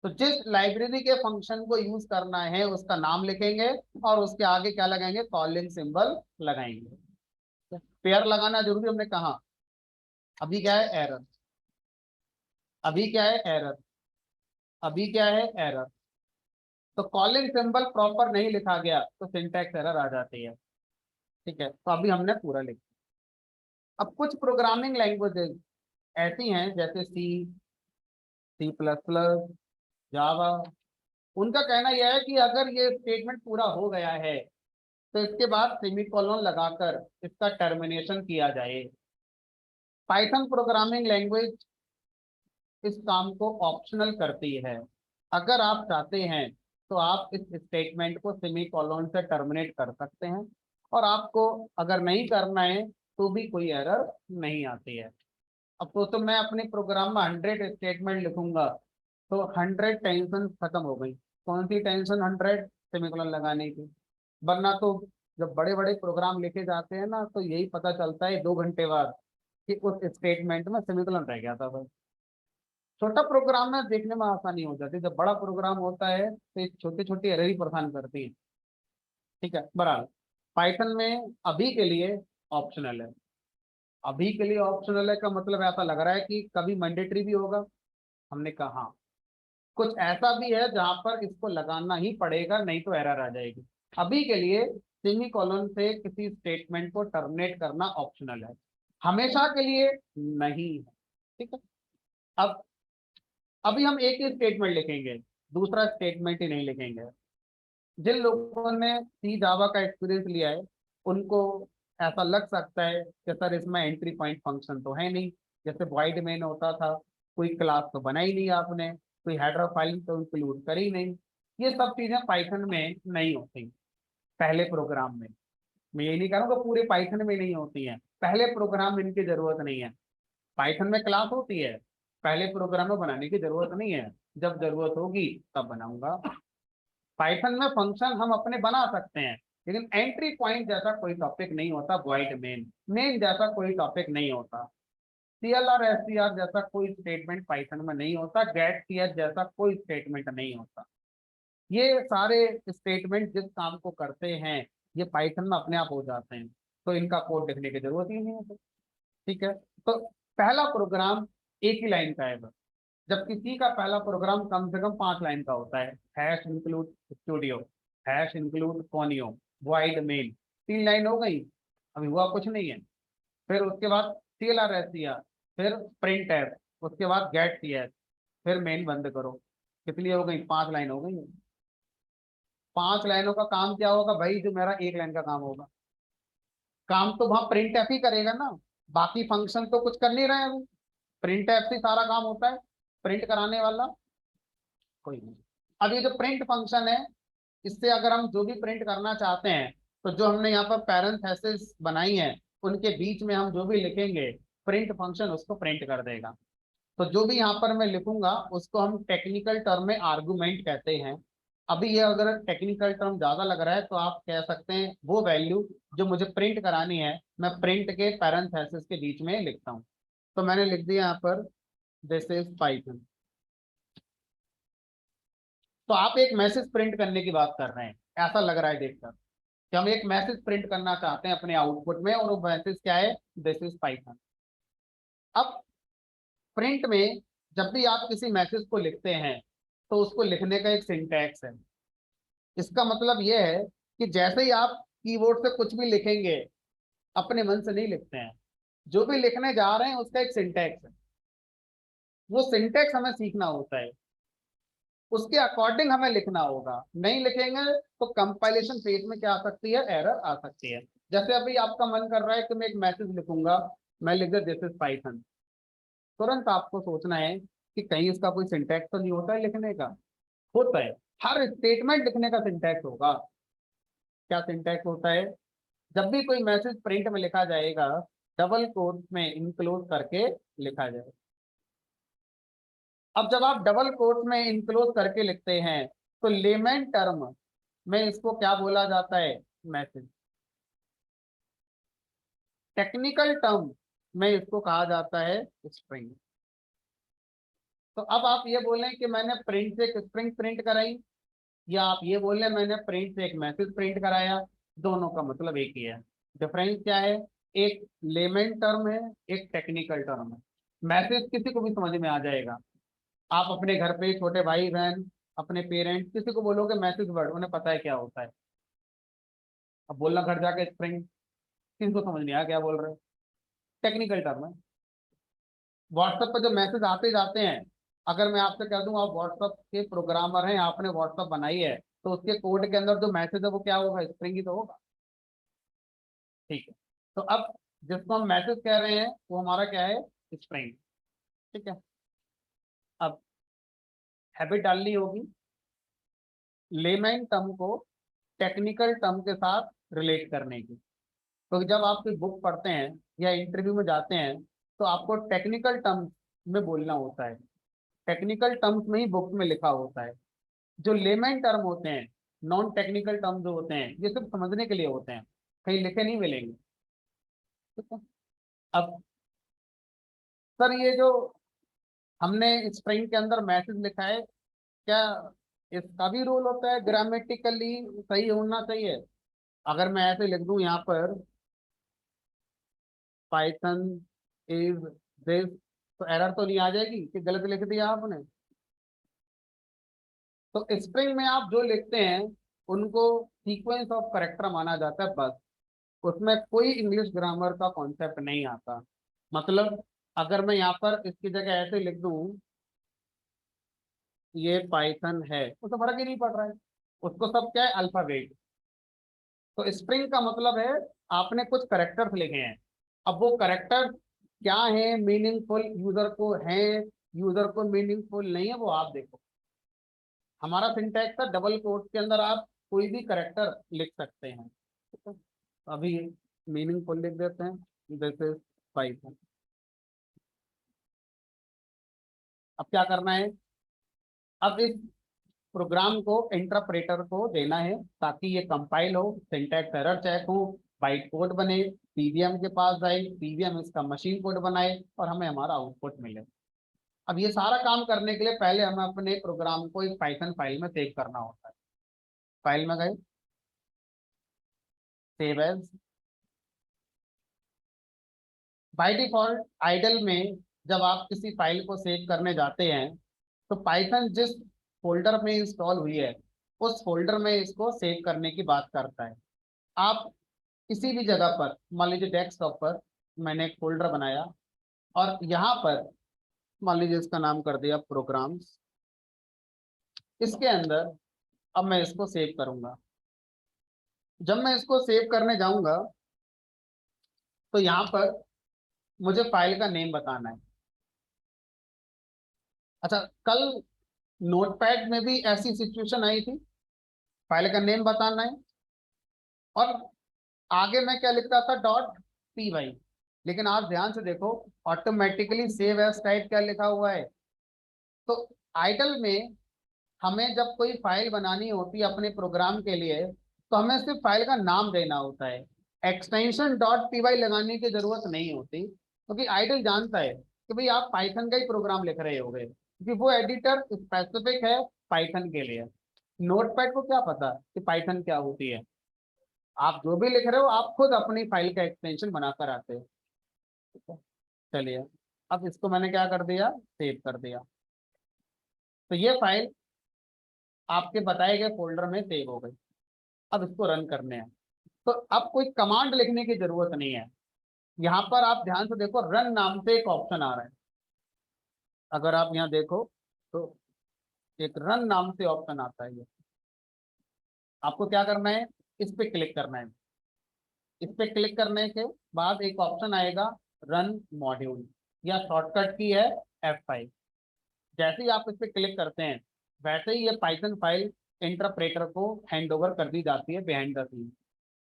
तो जिस लाइब्रेरी के फंक्शन को यूज करना है उसका नाम लिखेंगे और उसके आगे क्या लगाएंगे? कॉलिंग सिंबल लगाएंगे। पेयर लगाना जरूरी हमने कहा। अभी क्या है? एरर। अभी क्या है? एरर। अभी क्या है? एरर। तो कॉलिंग सिंबल प्रॉपर नहीं लिखा गया तो सिंटैक्स एरर आ जाती है। ठीक है, तो अभी हमने पूरा लिखा। अब कुछ प्रोग्रामिंग लैंग्वेजेस ऐसी हैं जैसे सी, सी प्लस प्लस, जावा। उनका कहना यह है कि अगर ये स्टेटमेंट पूरा हो गया है तो इसके बाद सेमीकोलन लगाकर इसका टर्मिनेशन किया जाए। पाइथन प्रोग्रामिंग लैंग्वेज इस काम को ऑप्शनल करती है। अगर आप चाहते हैं तो आप इस स्टेटमेंट को सेमीकोलन से टर्मिनेट कर सकते हैं, और आपको अगर नहीं करना है तो भी कोई एरर नहीं आती है। अब तो मैं अपने प्रोग्राम में 100 स्टेटमेंट लिखूंगा तो 100 टेंशन खत्म हो गई। कौन सी टेंशन? 100 सेमीकोलन लगाने की। वरना तो जब बड़े बड़े प्रोग्राम लिखे जाते हैं ना, तो यही पता चलता है 2 घंटे बाद कि उस स्टेटमेंट में सेमीकोलन रह गया था बस। छोटा प्रोग्राम में देखने में आसानी हो जाती है, जब बड़ा प्रोग्राम होता है तो ये छोटी छोटी एरर ही परेशान करती है। ठीक है, बराबर। पाइथन में अभी के लिए ऑप्शनल है। अभी के लिए ऑप्शनल है का मतलब ऐसा लग रहा है कि कभी मैंडेटरी भी होगा। हमने कहा हाँ, कुछ ऐसा भी है जहां पर इसको लगाना ही पड़ेगा, नहीं तो एरर आ जाएगी। अभी के लिए सेमी कॉलन से किसी स्टेटमेंट को टर्मिनेट करना ऑप्शनल है, हमेशा के लिए नहीं है। ठीक है। अब अभी हम एक ही स्टेटमेंट लिखेंगे, दूसरा स्टेटमेंट ही नहीं लिखेंगे। जिन लोगों ने सी जावा का एक्सपीरियंस लिया है उनको ऐसा लग सकता है कि सर इसमें एंट्री पॉइंट फंक्शन तो है नहीं, जैसे वॉइड मेन होता था, कोई क्लास तो बना ही नहीं आपने, कोई हेडर फाइल तो इंक्लूड करी नहीं। ये सब चीजें पाइथन में नहीं होती पहले प्रोग्राम में। मैं ये नहीं कह रहा हूँ कि पूरे पाइथन में नहीं होती हैं, पहले प्रोग्राम में इनकी जरूरत नहीं है। पाइथन में क्लास होती है, पहले प्रोग्राम में बनाने की जरूरत नहीं है, जब जरूरत होगी तब बनाऊंगा। पाइथन में फंक्शन हम अपने बना सकते हैं, लेकिन एंट्री पॉइंट जैसा कोई टॉपिक नहीं होता, वॉइड मेन मेन जैसा कोई टॉपिक नहीं होता, सीएलआर एससीआर जैसा कोई स्टेटमेंट पाइथन में नहीं होता, गेट सीएच जैसा कोई स्टेटमेंट नहीं होता। ये सारे स्टेटमेंट जिस काम को करते हैं ये पाइथन में अपने आप हो जाते हैं, तो इनका कोड लिखने की जरूरत ही नहीं होती। ठीक है, तो पहला प्रोग्राम एक ही लाइन का है बस, जबकि सी का पहला प्रोग्राम कम से कम 5 लाइन का होता है। Hash include studio, hash include conio, void main. 3 line हो गई, अभी हुआ कुछ नहीं है। फिर उसके बाद सीएलआर एस दिया, फिर प्रिंट एफ, उसके बाद गेट सी एस, फिर मेन बंद करो। कितनी हो गई? 5 लाइन हो गई। 5 लाइनों का काम क्या होगा भाई? जो मेरा 1 लाइन का काम होगा, काम तो वहां प्रिंट एफ ही करेगा ना, बाकी फंक्शन तो कुछ कर नहीं रहे हैं अभी। प्रिंट एफ से सारा काम होता है, प्रिंट कराने वाला कोई नहीं। अब ये जो प्रिंट फंक्शन है, इससे अगर हम जो भी प्रिंट करना चाहते हैं, तो जो हमने यहाँ पर पैरेंथेसिस बनाई है उनके बीच में हम जो भी लिखेंगे, प्रिंट फंक्शन उसको प्रिंट कर देगा। तो जो भी यहाँ पर मैं लिखूंगा उसको हम टेक्निकल टर्म में आर्गुमेंट कहते हैं। अभी ये अगर टेक्निकल टर्म ज्यादा लग रहा है तो आप कह सकते हैं वो वैल्यू जो मुझे प्रिंट करानी है मैं प्रिंट के पैरेंथेसिस के बीच में लिखता हूँ। तो मैंने लिख दिया यहाँ पर दिस इज पाइथन। तो आप एक मैसेज प्रिंट करने की बात कर रहे हैं, ऐसा लग रहा है देखकर कि हम एक मैसेज प्रिंट करना चाहते हैं अपने आउटपुट में, और वो मैसेज क्या है? This is Python. अब प्रिंट में जब भी आप किसी मैसेज को लिखते हैं तो उसको लिखने का एक सिंटैक्स है। इसका मतलब यह है कि जैसे ही आप कीबोर्ड से कुछ भी लिखेंगे, अपने मन से नहीं लिखते हैं, जो भी लिखने जा रहे हैं उसका एक सिंटैक्स है, वो सिंटैक्स हमें सीखना होता है, उसके अकॉर्डिंग हमें लिखना होगा। नहीं लिखेंगे तो कंपाइलेशन फेज में क्या आ सकती है? एरर आ सकती है। जैसे अभी आपका मन कर रहा है कि मैं एक मैसेज लिखूंगा, मैं लिख दिया दिस इज पाइथन, तुरंत आपको सोचना है कि कहीं इसका कोई सिंटैक्स तो नहीं होता है लिखने का? होता है, हर स्टेटमेंट लिखने का सिंटैक्स होगा। क्या सिंटैक्स होता है? जब भी कोई मैसेज प्रिंट में लिखा जाएगा, डबल कोट में इनक्लोज करके लिखा जाए। अब जब आप डबल कोट में इनक्लोज करके लिखते हैं तो लेमैन टर्म में इसको क्या बोला जाता है? मैसेज। टेक्निकल टर्म में इसको कहा जाता है स्ट्रिंग। तो अब आप ये बोलें कि मैंने प्रिंट से एक स्ट्रिंग प्रिंट कराई, या आप ये बोलें मैंने प्रिंट से एक मैसेज प्रिंट कराया, दोनों का मतलब एक ही है। डिफरेंस क्या है? एक लेमैन टर्म है, एक टेक्निकल टर्म है। मैसेज किसी को भी समझ में आ जाएगा। आप अपने घर पे छोटे भाई बहन, अपने पेरेंट्स, किसी को बोलोगे मैसेज वर्ड, उन्हें पता है क्या होता है। अब बोलना घर जाके स्ट्रिंग, किसी को समझ नहीं आया क्या बोल रहे हो। टेक्निकल टर्म है। व्हाट्सएप पर जो मैसेज आते जाते हैं, अगर मैं आपसे कह दूं आप व्हाट्सएप के प्रोग्रामर हैं, आपने व्हाट्सएप बनाई है, तो उसके कोड के अंदर जो मैसेज है वो क्या होगा? स्ट्रिंग ही तो होगा। ठीक है। तो अब जिसको हम मैसेज कह रहे हैं वो हमारा क्या है? स्ट्रिंग। ठीक है। अब हैबिट डालनी होगी लेमैन टर्म को टेक्निकल टर्म के साथ रिलेट करने की। तो जब आप कोई बुक पढ़ते हैं या इंटरव्यू में जाते हैं तो आपको टेक्निकल टर्म्स में बोलना होता है। टेक्निकल टर्म्स में ही बुक में लिखा होता है। जो लेमैन टर्म होते हैं, नॉन टेक्निकल टर्म जो होते हैं, ये सिर्फ समझने के लिए होते हैं, कहीं लिखे नहीं मिलेंगे। ठीक है। अब सर ये जो हमने स्ट्रिंग के अंदर मैसेज लिखा है, क्या इसका भी रोल होता है ग्रामेटिकली सही होना चाहिए? अगर मैं ऐसे लिख दूं यहाँ पर पाइथन इज दिस, तो एरर तो नहीं आ जाएगी कि गलत लिख दिया आपने? तो स्ट्रिंग में आप जो लिखते हैं उनको सीक्वेंस ऑफ करेक्टर माना जाता है बस। उसमें कोई इंग्लिश ग्रामर का कॉन्सेप्ट नहीं आता। मतलब अगर मैं यहाँ पर इसकी जगह ऐसे लिख दूं ये पाइथन है, तो फर्क ही नहीं पड़ रहा है। उसको सब क्या है? अल्फाबेट। तो स्ट्रिंग का मतलब है आपने कुछ करेक्टर्स लिखे हैं। अब वो करेक्टर क्या है, मीनिंगफुल यूजर को है, यूजर को मीनिंगफुल नहीं है, वो आप देखो। हमारा सिंटैक्स था डबल कोट के अंदर आप कोई भी करेक्टर लिख सकते हैं। ठीक है? अभी मीनिंगफुल लिख देते हैं, दिस इज पाइथन। अब क्या करना है? अब इस प्रोग्राम को इंटरप्रेटर को देना है ताकि ये कंपाइल हो, सिंटैक्स एरर चेक हो, बाइट कोड बने, पीवीएम के पास जाए, पीवीएम इसका मशीन कोड बनाए और हमें हमारा आउटपुट मिले। अब ये सारा काम करने के लिए पहले हमें अपने प्रोग्राम को एक पाइथन फाइल में सेव करना होता है। फाइल में गए, save as. By default IDLE में जब आप किसी फाइल को सेव करने जाते हैं तो पाइथन जिस फोल्डर में इंस्टॉल हुई है उस फोल्डर में इसको सेव करने की बात करता है। आप किसी भी जगह पर, मान लीजिए डेस्कटॉप पर मैंने एक फोल्डर बनाया और यहाँ पर मान लीजिए इसका नाम कर दिया प्रोग्राम्स। इसके अंदर अब मैं इसको सेव करूंगा। जब मैं इसको सेव करने जाऊंगा तो यहाँ पर मुझे फाइल का नेम बताना है। अच्छा, कल नोटपैड में भी ऐसी सिचुएशन आई थी, फाइल का नेम बताना है और आगे मैं क्या लिखता था? Dot P Y. लेकिन आप ध्यान से देखो, ऑटोमेटिकली सेव एज टाइप क्या लिखा हुआ है? तो आइडल में हमें जब कोई फाइल बनानी होती है अपने प्रोग्राम के लिए तो हमें सिर्फ फाइल का नाम देना होता है। एक्सटेंशन डॉट पी वाई लगाने की जरूरत नहीं होती, क्योंकि आइडल जानता है कि भाई आप पाइथन का ही प्रोग्राम लिख रहे होगे, क्योंकि वो एडिटर स्पेसिफिक है पाइथन के लिए। नोटपैड को क्या पता कि पाइथन क्या होती है? आप जो भी लिख रहे हो आप खुद अपनी फाइल का एक्सटेंशन बनाकर आते हो। ठीक है? चलिए, अब इसको मैंने क्या कर दिया? सेव कर दिया। तो ये फाइल आपके बताए गए फोल्डर में सेव हो गई। अब इसको रन करने हैं तो अब कोई कमांड लिखने की जरूरत नहीं है। यहाँ पर आप ध्यान से देखो, रन नाम से एक ऑप्शन आ रहा है। अगर आप यहाँ देखो तो एक रन नाम से ऑप्शन आता है। ये आपको क्या करना है? इस पे क्लिक करना है। इस पे क्लिक करने के बाद एक ऑप्शन आएगा रन मॉड्यूल, या शॉर्टकट की है F5। जैसे ही आप इस पे क्लिक करते हैं वैसे ही ये पाइथन फाइल इंटरप्रेटर को हैंड ओवर कर दी जाती है बिहाइंड द सीन।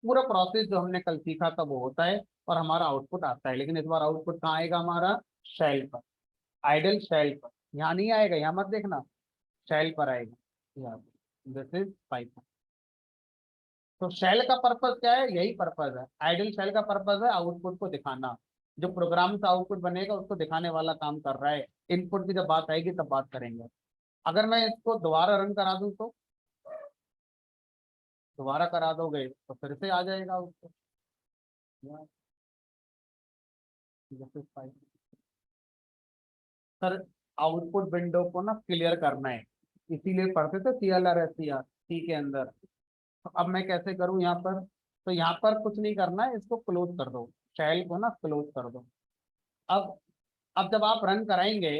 पूरा प्रोसेस जो हमने कल सीखा था वो होता है और हमारा आउटपुट आता है। लेकिन इस बार आउटपुट कहाँ आएगा हमारा? शेल पर, आइडल शेल पर। यहाँ नहीं आएगा, यहाँ मत देखना, शेल पर आएगा। This is Python. तो शेल का पर्पस क्या है? यही पर्पस है, आइडल शेल का पर्पस है आउटपुट को दिखाना। जो प्रोग्राम से आउटपुट बनेगा उसको दिखाने वाला काम कर रहा है। इनपुट की जब बात आएगी तब बात करेंगे। अगर मैं इसको दोबारा रन करा दूं तो दोबारा करा दोगे तो फिर से आ जाएगा आउटपुट। सर आउटपुट विंडो को ना क्लियर करना है, इसीलिए पढ़ते थे CLR SCR सी के अंदर। तो अब मैं कैसे करूं यहाँ पर? तो यहाँ पर कुछ नहीं करना है, इसको क्लोज कर दो, शेल को ना क्लोज कर दो। अब अब जब आप रन कराएंगे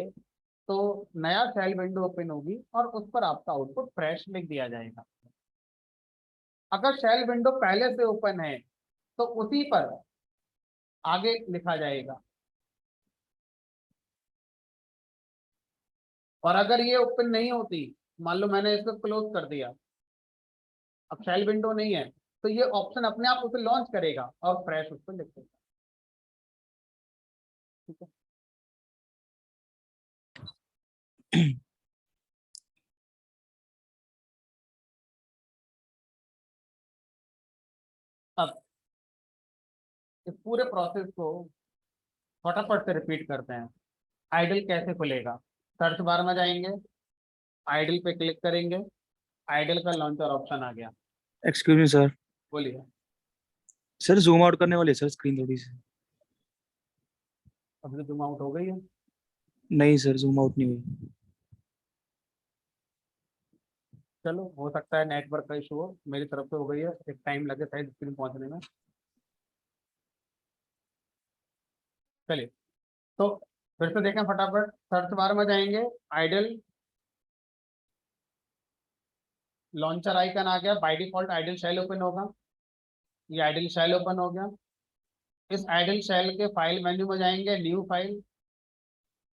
तो नया शेल विंडो ओपन होगी और उस पर आपका आउटपुट फ्रेश लिख दिया जाएगा। अगर शेल विंडो पहले से ओपन है तो उसी पर आगे लिखा जाएगा। और अगर ये ओपन नहीं होती, मान लो मैंने इसको क्लोज कर दिया, अब शेल विंडो नहीं है, तो ये ऑप्शन अपने आप उसे लॉन्च करेगा और फ्रेश उसको लिख देगा। ठीक है। अब इस पूरे प्रोसेस को फटाफट से रिपीट करते हैं। आइडल कैसे खुलेगा? सर्च बार में जाएंगे, आइडल पे क्लिक करेंगे, आइडल का लॉन्चर ऑप्शन आ गया। Excuse me sir. बोलिए। सर जूम आउट करने वाली है सर स्क्रीन थोड़ी सी। अब तो जूम आउट हो गई है। नहीं सर जूम आउट नहीं हुई। चलो हो सकता है नेटवर्क का इशू हो, मेरी तरफ से हो गई है, एक टाइम लगे शायद स्क्रीन पहुंचने में। चलिए, तो फिर से देखें फटाफट, सर्च बार में जाएंगे, आइडल लॉन्चर आइकन आ गया, by default IDLE shell open होगा। ये आइडल शेल ओपन हो गया। इस आइडल शेल के फाइल मेन्यू में जाएंगे, न्यू फाइल,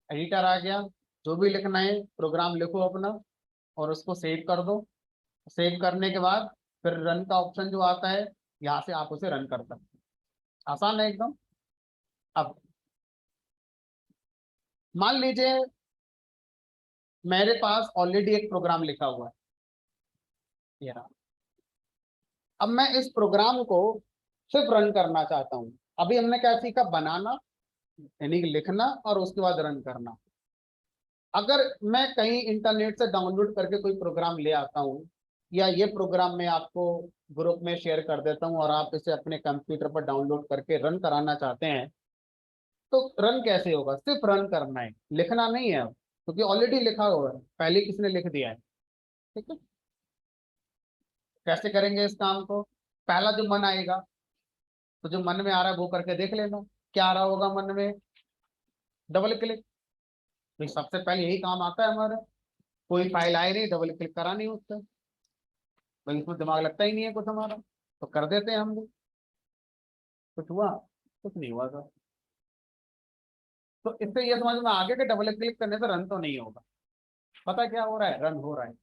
एडिटर आ गया। जो भी लिखना है प्रोग्राम लिखो अपना और उसको सेव कर दो। सेव करने के बाद फिर रन का ऑप्शन जो आता है, यहाँ से आप उसे रन कर सकते हैं। आसान है एकदम। अब मान लीजिए मेरे पास ऑलरेडी एक प्रोग्राम लिखा हुआ है, ये रहा। अब मैं इस प्रोग्राम को सिर्फ रन करना चाहता हूँ। अभी हमने क्या सीखा? बनाना, यानी कि लिखना, और उसके बाद रन करना। अगर मैं कहीं इंटरनेट से डाउनलोड करके कोई प्रोग्राम ले आता हूँ, या ये प्रोग्राम मैं आपको ग्रुप में शेयर कर देता हूँ और आप इसे अपने कंप्यूटर पर डाउनलोड करके रन कराना चाहते हैं, तो रन कैसे होगा? सिर्फ रन करना है, लिखना नहीं है अब, क्योंकि ऑलरेडी लिखा हुआ है, पहले किसी ने लिख दिया है। ठीक है। कैसे करेंगे इस काम को? पहला जो मन आएगा, तो जो मन में आ रहा है वो करके देख लेना। क्या आ रहा होगा मन में? Double click. तो सबसे पहले यही काम आता है हमारा। कोई फाइल आए नहीं, डबल क्लिक करा नहीं उससे, भाई इसमें दिमाग लगता ही नहीं है कुछ हमारा, तो कर देते हैं हम भी। कुछ हुआ? कुछ नहीं हुआ सर। तो इससे ये समझ में आ गया कि डबल क्लिक करने से रन तो नहीं होगा। पता क्या हो रहा है? रन हो रहा है।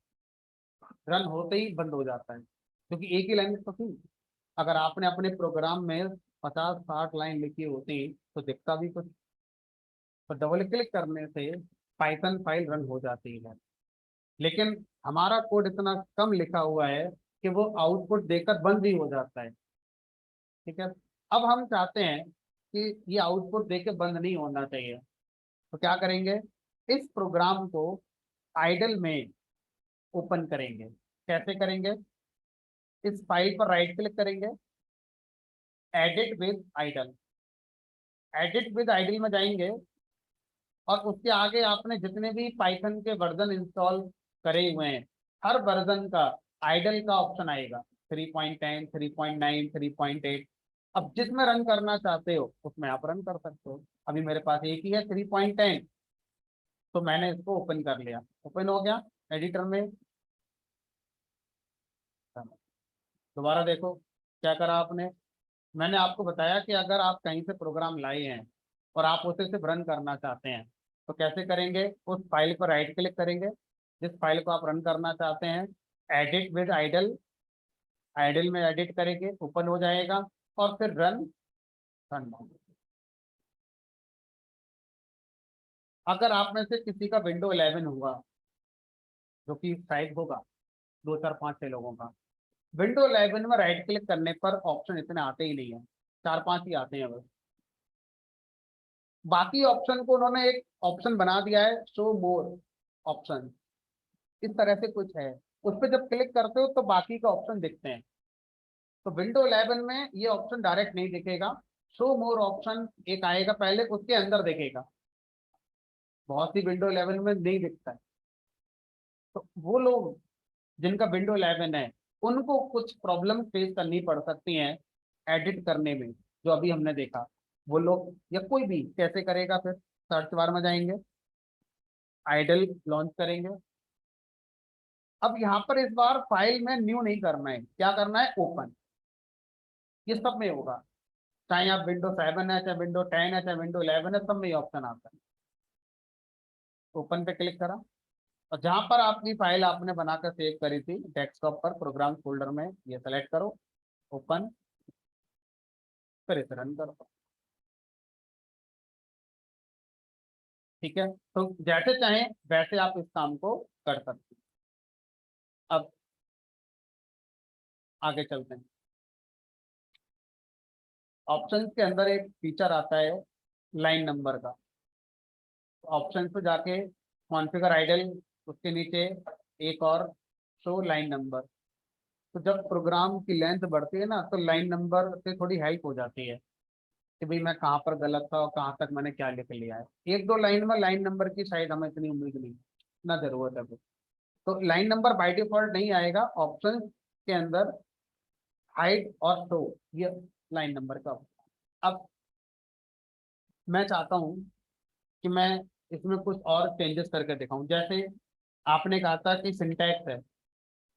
रन होते ही बंद हो जाता है, क्योंकि एक ही लाइन तो थी। अगर आपने अपने प्रोग्राम में 50-60 लाइन लिखी होती तो दिखता भी कुछ। तो डबल क्लिक करने से पाइथन फाइल रन हो जाती है। लेकिन हमारा कोड इतना कम लिखा हुआ है कि वो आउटपुट देकर बंद भी हो जाता है। ठीक है। अब हम चाहते हैं कि ये आउटपुट देकर बंद नहीं होना चाहिए, तो क्या करेंगे? इस प्रोग्राम को आइडल में ओपन करेंगे। कैसे करेंगे? इस फाइल पर राइट क्लिक करेंगे, edit with IDLE, edit with IDLE में जाएंगे और उसके आगे आपने जितने भी पाइथन के वर्जन इंस्टॉल करे हुए हैं, हर वर्जन का आइडल का ऑप्शन आएगा, 3.10, 3.9, 3.8। अब जिसमें रन करना चाहते हो उसमें आप रन कर सकते हो। अभी मेरे पास एक ही है 3.10, तो मैंने इसको ओपन कर लिया, ओपन हो गया एडिटर में। दोबारा देखो क्या करा आपने। मैंने आपको बताया कि अगर आप कहीं से प्रोग्राम लाए हैं और आप उसे सिर्फ रन करना चाहते हैं, तो कैसे करेंगे, उस फाइल पर राइट क्लिक करेंगे जिस फाइल को आप रन करना चाहते हैं, एडिट विद आइडल, आइडल में एडिट करेंगे, ओपन हो जाएगा और फिर रन रन। अगर आप में से किसी का विंडो 11 हुआ, जो कि शायद होगा 2 4 5 6 लोगों का, विंडो 11 में राइट क्लिक करने पर ऑप्शन इतने आते ही नहीं है, 4 5 ही आते हैं बस। बाकी ऑप्शन को उन्होंने एक ऑप्शन बना दिया है, शो मोर ऑप्शन, इस तरह से कुछ है, उस पर जब क्लिक करते हो तो बाकी का ऑप्शन दिखते हैं। तो विंडो 11 में ये ऑप्शन डायरेक्ट नहीं दिखेगा, शो मोर ऑप्शन एक आएगा पहले, उसके अंदर दिखेगा, बहुत सी विंडो 11 में नहीं दिखता है। तो वो लोग जिनका विंडो 11 है उनको कुछ प्रॉब्लम फेस करनी पड़ सकती हैं एडिट करने में, जो अभी हमने देखा। वो लोग या कोई भी कैसे करेगा, फिर सर्च बार में जाएंगे, आइडल लॉन्च करेंगे। अब यहाँ पर इस बार फाइल में न्यू नहीं करना है, क्या करना है, ओपन। ये सब में होगा, चाहे आप विंडो 7 है, चाहे विंडो 10 है, चाहे विंडो 11 है, सब में ये ऑप्शन आता है। ओपन पे क्लिक करा और जहां पर आपकी फाइल आपने बनाकर सेव करी थी डेस्कटॉप पर प्रोग्राम फोल्डर में, ये सेलेक्ट करो, ओपन, फिर इसे रन करो। ठीक है, तो जैसे चाहें वैसे आप इस काम को कर सकते हैं। अब आगे चलते हैं। ऑप्शन के अंदर एक फीचर आता है लाइन नंबर का। ऑप्शन पे जाके कॉन्फ़िगर आइडल, उसके नीचे एक और शो लाइन नंबर। तो जब प्रोग्राम की लेंथ बढ़ती है ना, तो लाइन नंबर से थोड़ी हेल्प हो जाती है कि भाई मैं कहाँ पर गलत था और कहाँ तक मैंने क्या लिख लिया है। एक दो लाइन में लाइन नंबर की शायद हमें इतनी उम्मीद नहीं, ना जरूरत है। तो लाइन नंबर बाय डिफॉल्ट नहीं आएगा, ऑप्शन के अंदर हाइड और शो, ये लाइन नंबर का। अब मैं चाहता हूँ कि मैं इसमें कुछ और चेंजेस करके दिखाऊं। जैसे आपने कहा था कि सिंटैक्स है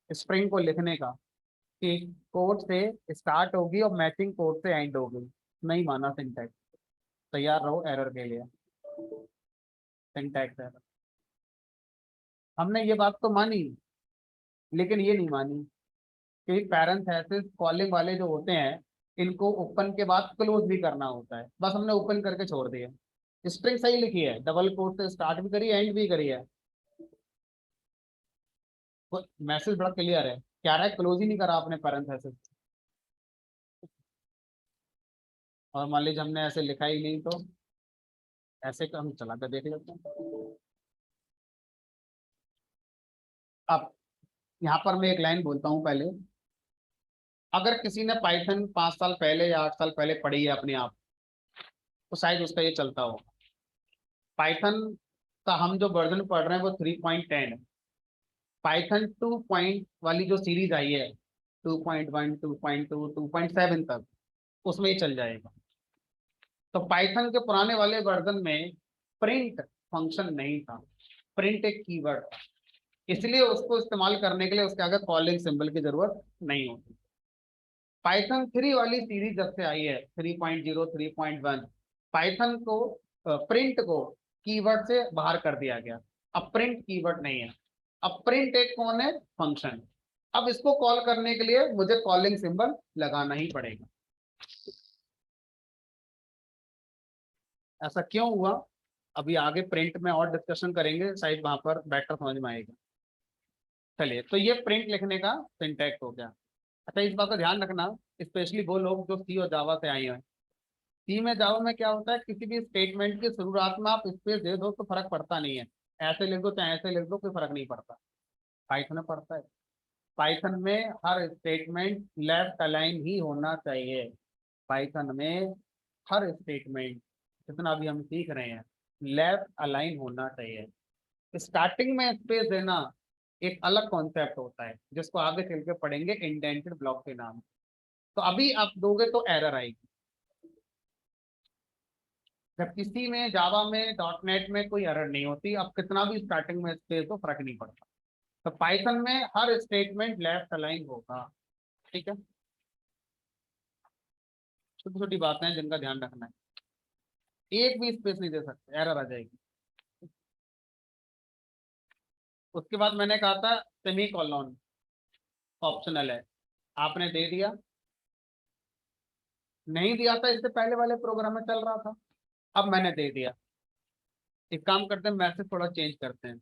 स्प्रिंग को लिखने का, कि कोड से स्टार्ट होगी और मैचिंग कोड से एंड होगी, नहीं माना सिंटैक्स, तैयार रहो एरर के लिए, सिंटैक्स एरर। हमने ये बात तो मानी, लेकिन ये नहीं मानी कि पैरेंथेसिस कॉलिंग वाले जो होते हैं इनको ओपन के बाद क्लोज भी करना होता है, बस हमने ओपन करके छोड़ दिया। स्ट्रिंग सही लिखी है, डबल कोट से स्टार्ट भी करी एंड भी करी है, मैसेज बड़ा क्लियर है, क्या रहा है, क्लोज ही नहीं करा आपने पैरेंथेसिस। और मान लीजिए हमने ऐसे लिखा ही नहीं, तो ऐसे हम चला कर देख लेते हैं। अब यहाँ पर मैं एक लाइन बोलता हूँ पहले। अगर किसी ने पाइथन 5 साल पहले या 8 साल पहले पढ़ी है अपने आप, तो शायद उसका ये चलता हो। पाइथन का हम जो वर्जन पढ़ रहे हैं वो 3.10 है। पाइथन 2 वाली जो सीरीज आई है, 2.1 2.2 2.7 तक, उसमें ही चल जाएगा। तो पाइथन के पुराने वाले वर्जन में प्रिंट फंक्शन नहीं था, प्रिंट एक कीवर्ड था, इसलिए उसको इस्तेमाल करने के लिए उसके आगे कॉलिंग सिंबल की जरूरत नहीं होती। पाइथन 3 वाली सीरीज जब से आई है, 3.0 3.1, पाइथन को प्रिंट को कीवर्ड से बाहर कर दिया गया। अब प्रिंट कीवर्ड नहीं है, अब प्रिंट एक कौन है, फंक्शन। अब इसको कॉल करने के लिए मुझे कॉलिंग सिंबल लगाना ही पड़ेगा। ऐसा क्यों हुआ, अभी आगे प्रिंट में और डिस्कशन करेंगे, शायद वहां पर बेटर समझ में आएगा। चलिए, तो ये प्रिंट लिखने का सिंटैक्स हो गया। अच्छा, इस बात का ध्यान रखना, स्पेशली वो लोग जो सी और जावा से आए हैं। सी में जावा में क्या होता है, किसी भी स्टेटमेंट की शुरुआत में आप स्पेस दे दो तो फर्क पड़ता नहीं है, ऐसे लिख दो चाहे ऐसे लिख दो, कोई फर्क नहीं पड़ता। पाइथन में पड़ता है। पाइथन में हर स्टेटमेंट लेफ्ट अलाइन ही होना चाहिए। पाइथन में हर स्टेटमेंट, जितना भी हम सीख रहे हैं, लेफ्ट अलाइन होना चाहिए। स्टार्टिंग में स्पेस देना एक अलग कॉन्सेप्ट होता है, जिसको आगे चल के पढ़ेंगे इंडेंटेड ब्लॉक के नाम। तो अभी आप दोगे तो एरर आएगी। जब किसी में जावा में डॉट नेट में कोई एरर नहीं होती, अब कितना भी स्टार्टिंग में स्पेस हो फर्क नहीं पड़ता। तो पाइथन में हर स्टेटमेंट लेफ्ट अलाइन होगा। ठीक है, छोटी छोटी बातें हैं जिनका ध्यान रखना है, एक भी स्पेस नहीं दे सकते, एरर आ जाएगी। उसके बाद मैंने कहा था सेमी कॉलन ऑप्शनल है, आपने दे दिया, नहीं दिया था इससे पहले वाले प्रोग्राम में चल रहा था, अब मैंने दे दिया। एक काम करते हैं, मैसेज थोड़ा चेंज करते हैं।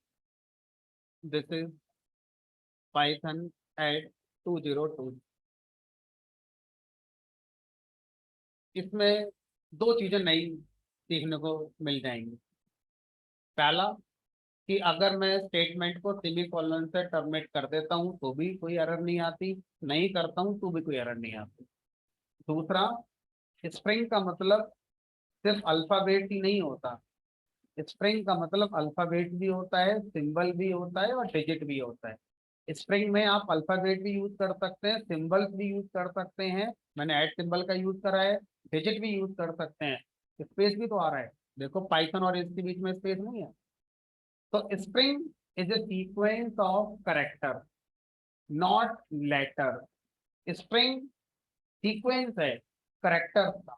This is Python at 202। इसमें दो चीजें नई सीखने को मिल जाएंगी। पहला कि अगर मैं स्टेटमेंट को सेमी कॉलन से टर्मिनेट कर देता हूं तो भी कोई एरर नहीं आती, नहीं करता हूं तो भी कोई एरर नहीं आती। दूसरा, स्ट्रिंग का मतलब सिर्फ अल्फाबेट ही नहीं होता, स्ट्रिंग का मतलब अल्फाबेट भी होता है, सिंबल भी होता है और डिजिट भी होता है। स्ट्रिंग में आप अल्फाबेट भी यूज कर सकते हैं, सिंबल्स भी यूज कर सकते हैं, मैंने ऐड सिंबल का यूज करा है, डिजिट भी यूज कर सकते हैं, स्पेस भी तो आ रहा है, देखो पाइथन और इसके बीच में स्पेस नहीं है। तो string is a sequence of character, not later. String sequence है करेक्टर्स का,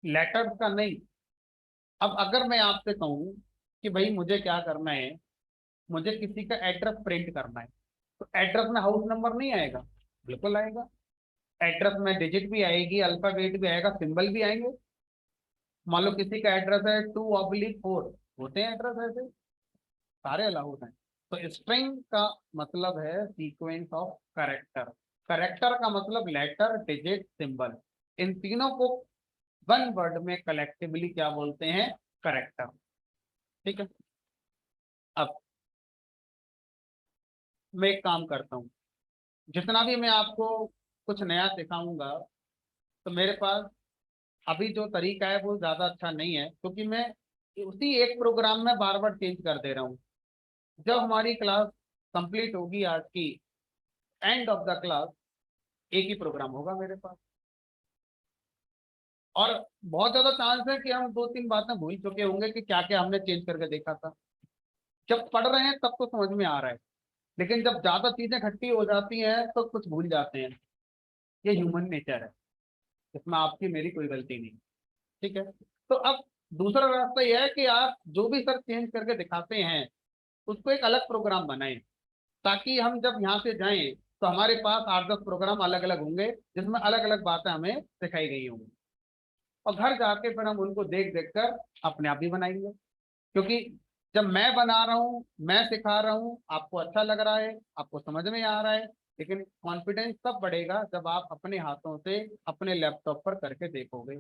लेटर्स का नहीं। अब अगर मैं आपसे कहूं कि भाई मुझे क्या करना है, मुझे किसी का एड्रेस प्रिंट करना है, तो एड्रेस में हाउस नंबर नहीं आएगा? बिल्कुल आएगा। एड्रेस में डिजिट भी आएगी, अल्फाबेट भी आएगा, सिंबल भी आएंगे। मान लो किसी का एड्रेस है 2/4, होते हैं एड्रेस ऐसे, सारे अलाउड हैं। तो स्ट्रिंग का मतलब है सीक्वेंस ऑफ करेक्टर, करेक्टर का मतलब लेटर, डिजिट, सिंबल, इन तीनों को वन वर्ड में कलेक्टिवली क्या बोलते हैं? करेक्टर। ठीक है। अब मैं एक काम करता हूँ, जितना भी मैं आपको कुछ नया सिखाऊंगा, तो मेरे पास अभी जो तरीका है वो ज्यादा अच्छा नहीं है, क्योंकि मैं उसी एक प्रोग्राम में बार बार चेंज कर दे रहा हूँ। जब हमारी क्लास कंप्लीट होगी आज की, एंड ऑफ द क्लास एक ही प्रोग्राम होगा मेरे पास, और बहुत ज्यादा चांस है कि हम दो तीन बातें भूल चुके होंगे कि क्या क्या हमने चेंज करके देखा था। जब पढ़ रहे हैं तब तो समझ में आ रहा है, लेकिन जब ज्यादा चीजें इकट्ठी हो जाती हैं तो कुछ भूल जाते हैं। ये ह्यूमन नेचर है, इसमें आपकी मेरी कोई गलती नहीं। ठीक है। तो अब दूसरा रास्ता यह है कि आप जो भी सर चेंज करके दिखाते हैं उसको एक अलग प्रोग्राम बनाएं, ताकि हम जब यहाँ से जाएं तो हमारे पास 8-10 प्रोग्राम अलग अलग होंगे जिसमें अलग अलग बातें हमें सिखाई गई होंगी, और घर जाके फिर हम उनको देख देख कर अपने आप ही बनाएंगे। क्योंकि जब मैं बना रहा हूँ, मैं सिखा रहा हूँ, आपको अच्छा लग रहा है, आपको समझ में आ रहा है, लेकिन कॉन्फिडेंस तब बढ़ेगा जब आप अपने हाथों से अपने लैपटॉप पर करके देखोगे।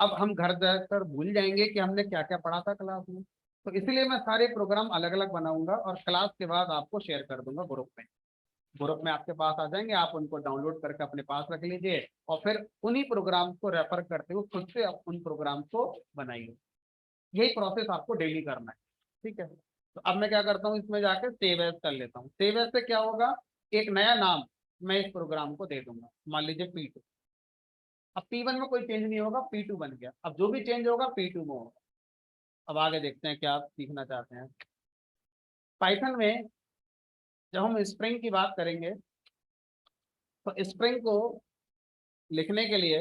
अब हम घर जाकर भूल जाएंगे कि हमने क्या क्या पढ़ा था क्लास में। तो इसलिए मैं सारे प्रोग्राम अलग अलग बनाऊंगा और क्लास के बाद आपको शेयर कर दूंगा ग्रुप में। ग्रुप में आपके पास आ जाएंगे, आप उनको डाउनलोड करके अपने पास रख लीजिए, और फिर उन्हीं प्रोग्राम को रेफर करते हुए खुद से आप उन प्रोग्राम को बनाइए। यही प्रोसेस आपको डेली करना है। ठीक है। तो अब मैं क्या करता हूँ, इसमें जाकर सेव एज कर लेता हूँ। सेव एज से क्या होगा, एक नया नाम मैं इस प्रोग्राम को दे दूंगा, मान लीजिए P2। अब P1 में कोई चेंज नहीं होगा, P2 बन गया, अब जो भी चेंज होगा P2 में होगा। अब आगे देखते हैं क्या आप सीखना चाहते हैं। पाइथन में जब हम स्ट्रिंग की बात करेंगे, तो स्ट्रिंग को लिखने के लिए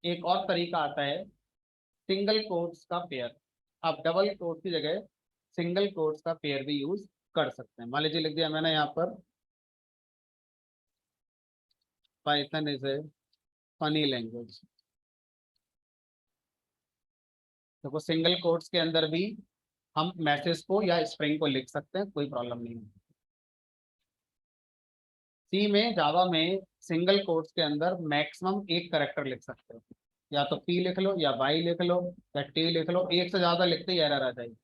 एक और तरीका आता है, सिंगल कोट्स का पेयर। आप डबल कोट्स की जगह सिंगल कोट्स का पेयर भी यूज कर सकते हैं। मान लीजिए लिख दिया मैंने यहाँ पर, Python is a funny language. देखो सिंगल कोट्स के अंदर भी हम मैसेज को या स्ट्रिंग को लिख सकते हैं, कोई प्रॉब्लम नहीं है। सी में, जावा में सिंगल कोट्स के अंदर मैक्सिमम एक करेक्टर लिख सकते हो, या तो पी लिख लो या वाई लिख लो या टी लिख लो, एक से ज्यादा लिखते ही एरर आ जाएगी,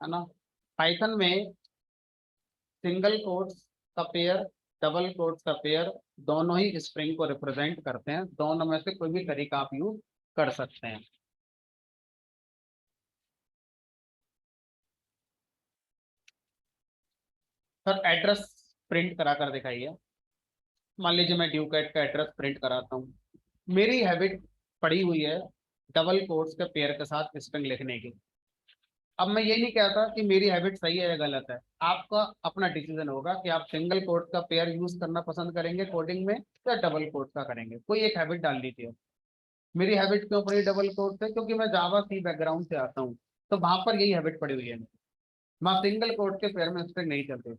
है ना। पाइथन में सिंगल कोट्स का पेयर, डबल कोट्स का पेयर, दोनों ही स्ट्रिंग को रिप्रेजेंट करते हैं। दोनों में से कोई भी तरीका आप यूज कर सकते हैं। सर एड्रेस प्रिंट करा कर दिखाइए। मान लीजिए मैं ड्यू कैट का एड्रेस प्रिंट कराता हूँ, मेरी हैबिट पड़ी हुई है डबल कोट्स के पेयर के साथ स्ट्रिंग लिखने की। अब मैं ये नहीं कहता कि मेरी हैबिट सही है या गलत है, आपका अपना डिसीजन होगा कि आप सिंगल कोट का पेयर यूज करना पसंद करेंगे कोडिंग में या डबल कोट का करेंगे। कोई एक हैबिट डाल लीजिए। मेरी हैबिट क्यों पड़ी डबल कोट से, क्योंकि मैं जावा सी बैकग्राउंड से आता हूँ, तो वहां पर यही हैबिट पड़ी हुई है। वहां सिंगल कोट के पेयर में स्ट्रिंग नहीं चलती।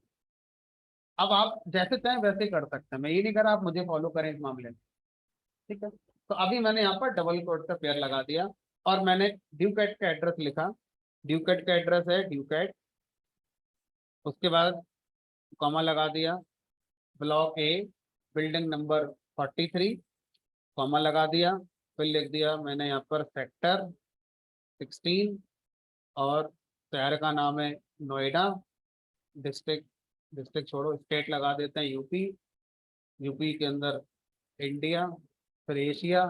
अब आप जैसे चाहें वैसे ही कर सकते हैं, मैं ये नहीं कर रहा आप मुझे फॉलो करें इस मामले में। ठीक है, तो अभी मैंने यहाँ पर डबल कोट का पेयर लगा दिया और मैंने ड्यूकैट का एड्रेस लिखा। ड्यूकैट का एड्रेस है ड्यूकैट, उसके बाद कॉमा लगा दिया, ब्लॉक ए, बिल्डिंग नंबर 43, कॉमा लगा दिया। फिर लिख दिया मैंने यहाँ पर सेक्टर 16 और शहर का नाम है नोएडा। डिस्ट्रिक्ट, डिस्ट्रिक्ट छोड़ो, स्टेट लगा देते हैं यूपी। यूपी के अंदर इंडिया, फिर एशिया,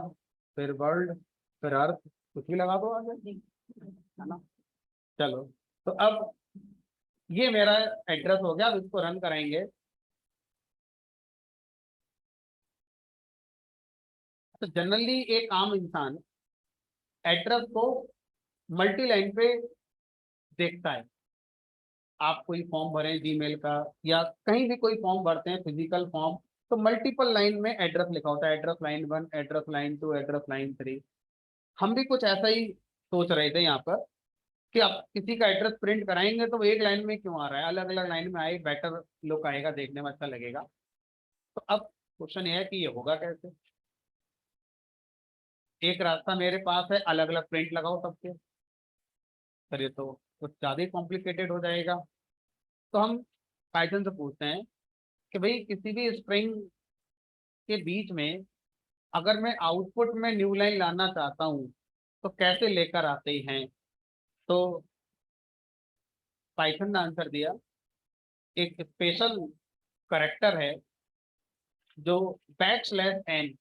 फिर वर्ल्ड, फिर अर्थ, कुछ भी लगा दो आगे, है ना। चलो, तो अब ये मेरा एड्रेस हो गया, अब इसको रन कराएंगे। तो जनरली एक आम इंसान एड्रेस को मल्टी लाइन पे देखता है। आप कोई फॉर्म भरें जीमेल का या कहीं भी कोई फॉर्म भरते हैं फिजिकल फॉर्म, तो मल्टीपल लाइन में एड्रेस लिखा होता है, address line 1, address line 2, address line 3। हम भी कुछ ऐसा ही सोच रहे थे यहाँ पर कि आप किसी का एड्रेस प्रिंट कराएंगे तो वो एक लाइन में क्यों आ रहा है, अलग अलग लाइन में आए, बेटर लुक आएगा, देखने में अच्छा लगेगा। तो अब क्वेश्चन ये है कि ये होगा कैसे। एक रास्ता मेरे पास है, अलग अलग प्रिंट लगाओ सबके, पर ये तो कुछ ज़्यादा ही कॉम्प्लिकेटेड हो जाएगा। तो हम पाइथन से पूछते हैं कि भाई किसी भी स्ट्रिंग के बीच में अगर मैं आउटपुट में न्यू लाइन लाना चाहता हूँ तो कैसे लेकर आते हैं। तो पाइथन ने आंसर दिया, एक स्पेशल करेक्टर है जो बैक स्लैश एन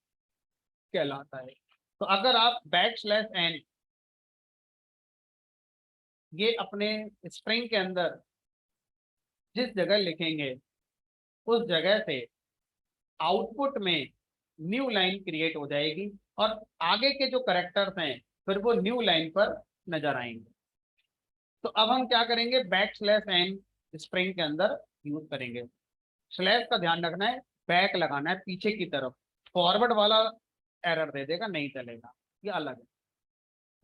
कहलाता है। तो अगर आप बैक स्लैश एन ये अपने स्ट्रिंग के अंदर जिस जगह लिखेंगे उस जगह से आउटपुट में न्यू लाइन क्रिएट हो जाएगी और आगे के जो करेक्टर्स हैं फिर वो न्यू लाइन पर नजर आएंगे। तो अब हम क्या करेंगे, बैक स्लैश एन स्ट्रिंग के अंदर यूज करेंगे। स्लैश का ध्यान रखना है, बैक लगाना है पीछे की तरफ, फॉरवर्ड वाला एरर दे देगा, नहीं चलेगा, ये अलग है।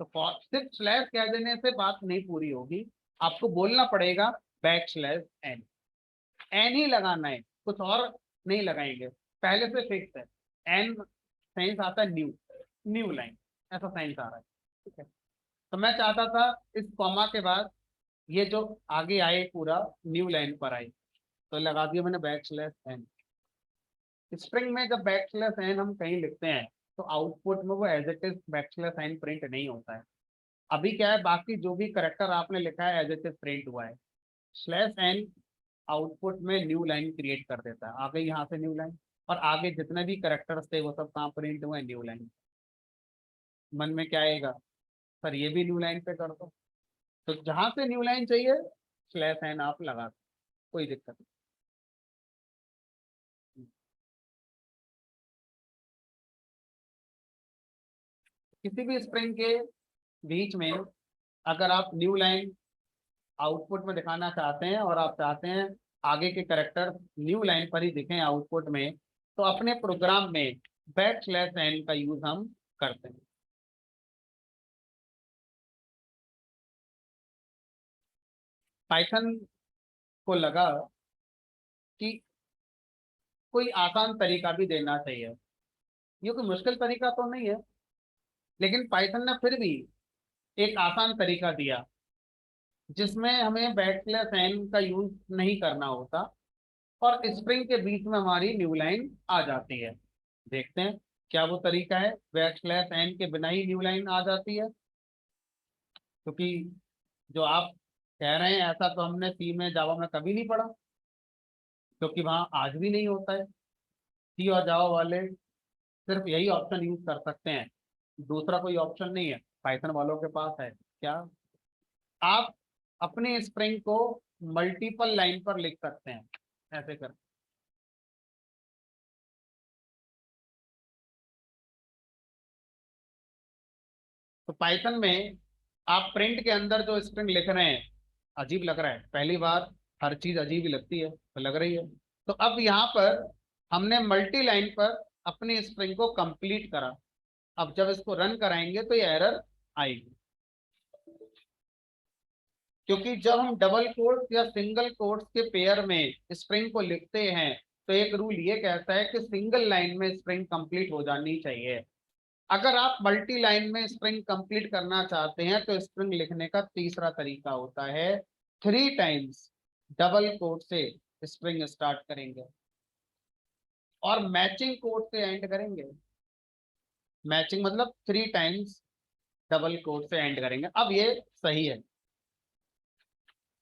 तो सिर्फ स्लैश कह देने से बात नहीं पूरी होगी, आपको बोलना पड़ेगा बैक स्लैश एन, एन ही लगाना है, कुछ और नहीं लगाएंगे, पहले से फिक्स है। एन साइंस आता है न्यू, न्यू लाइन ऐसा साइंस आ रहा है। ठीक है, तो मैं चाहता था इस कॉमा के बाद ये जो आगे आए पूरा न्यू लाइन पर आए, तो लगा दिया मैंने बैक स्लैश एन। स्ट्रिंग में जब बैक स्लैश एन हम कहीं लिखते हैं तो आउटपुट में वो as it is back slash N print नहीं होता है। अभी क्या है, बाकी जो भी करेक्टर आपने लिखा है एज इट इज प्रिंट हुआ है। स्लैश एन आउटपुट में न्यू लाइन क्रिएट कर देता है, आगे यहाँ से न्यू लाइन, और आगे जितने भी करेक्टर्स थे वो सब कहाँ प्रिंट हुए, न्यू लाइन। मन में क्या आएगा, सर ये भी न्यू लाइन पे कर दो। तो जहां से न्यू लाइन चाहिए स्लैश एन आप लगा दो, कोई दिक्कत नहीं। किसी भी स्ट्रिंग के बीच में अगर आप न्यू लाइन आउटपुट में दिखाना चाहते हैं और आप चाहते हैं आगे के करेक्टर न्यू लाइन पर ही दिखें आउटपुट में, तो अपने प्रोग्राम में बैक स्लैश एन का यूज हम करते हैं। पाइथन को लगा कि कोई आसान तरीका भी देना चाहिए, ये कोई मुश्किल तरीका तो नहीं है, लेकिन पाइथन ने फिर भी एक आसान तरीका दिया जिसमें हमें बैक स्लैश एन का यूज नहीं करना होता और स्ट्रिंग के बीच में हमारी न्यू लाइन आ जाती है। देखते हैं क्या वो तरीका है, बैक स्लैश एन के बिना ही न्यू लाइन आ जाती है। क्योंकि जो आप कह रहे हैं ऐसा तो हमने सी में जावा में कभी नहीं पढ़ा, क्योंकि वहाँ आज भी नहीं होता है। सी और जावा वाले सिर्फ यही ऑप्शन यूज कर सकते हैं, दूसरा कोई ऑप्शन नहीं है। पाइथन वालों के पास है क्या, आप अपने स्ट्रिंग को मल्टीपल लाइन पर लिख सकते हैं ऐसे कर। तो पाइथन में आप प्रिंट के अंदर जो स्ट्रिंग लिख रहे हैं, अजीब लग रहा है, पहली बार हर चीज अजीब ही लगती है, तो लग रही है। तो अब यहाँ पर हमने मल्टी लाइन पर अपनी स्ट्रिंग को कंप्लीट करा। अब जब इसको रन कराएंगे तो ये एरर आएगी। क्योंकि जब हम डबल कोट्स या सिंगल कोट्स के पेयर में स्ट्रिंग को लिखते हैं तो एक रूल ये कहता है कि सिंगल लाइन में स्ट्रिंग कंप्लीट हो जानी चाहिए। अगर आप मल्टी लाइन में स्ट्रिंग कंप्लीट करना चाहते हैं तो स्ट्रिंग लिखने का तीसरा तरीका होता है 3 टाइम्स डबल कोट से स्ट्रिंग स्टार्ट करेंगे और मैचिंग कोट से एंड करेंगे। मैचिंग मतलब 3 टाइम्स डबल कोट से एंड करेंगे। अब ये सही है,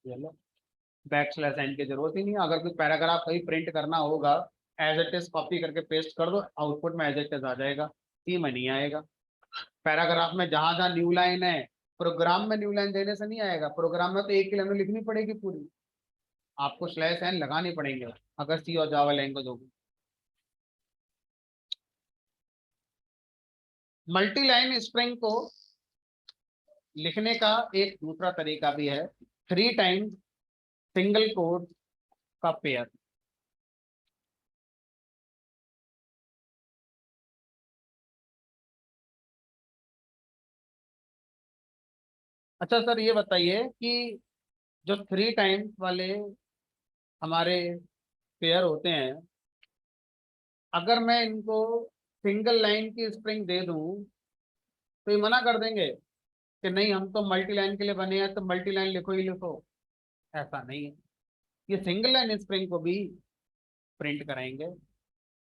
चलो बैक स्लैश एंड की जरूरत ही नहीं। अगर कोई पैराग्राफ कहीं प्रिंट करना होगा, एज इट इज कॉपी करके पेस्ट कर दो, आउटपुट में एज इट इज आ जाएगा, सी में नहीं आएगा। पैराग्राफ में जहां जहां न्यू लाइन है, प्रोग्राम में न्यू लाइन देने से नहीं आएगा। प्रोग्राम में तो एक ही लाइन में लिखनी पड़ेगी पूरी, आपको स्लैश एन लगानी पड़ेंगे अगर सी और जावा लैंग्वेज होगी। मल्टी लाइन स्ट्रिंग को लिखने का एक दूसरा तरीका भी है, 3 टाइम्स सिंगल कोट का पेयर। अच्छा सर ये बताइए कि जो 3 टाइम्स वाले हमारे पेयर होते हैं, अगर मैं इनको सिंगल लाइन की स्ट्रिंग दे दूं तो ये मना कर देंगे कि नहीं हम तो मल्टी लाइन के लिए बने हैं तो मल्टी लाइन लिखो ही लिखो। ऐसा नहीं है, ये सिंगल लाइन स्ट्रिंग को भी प्रिंट कराएंगे।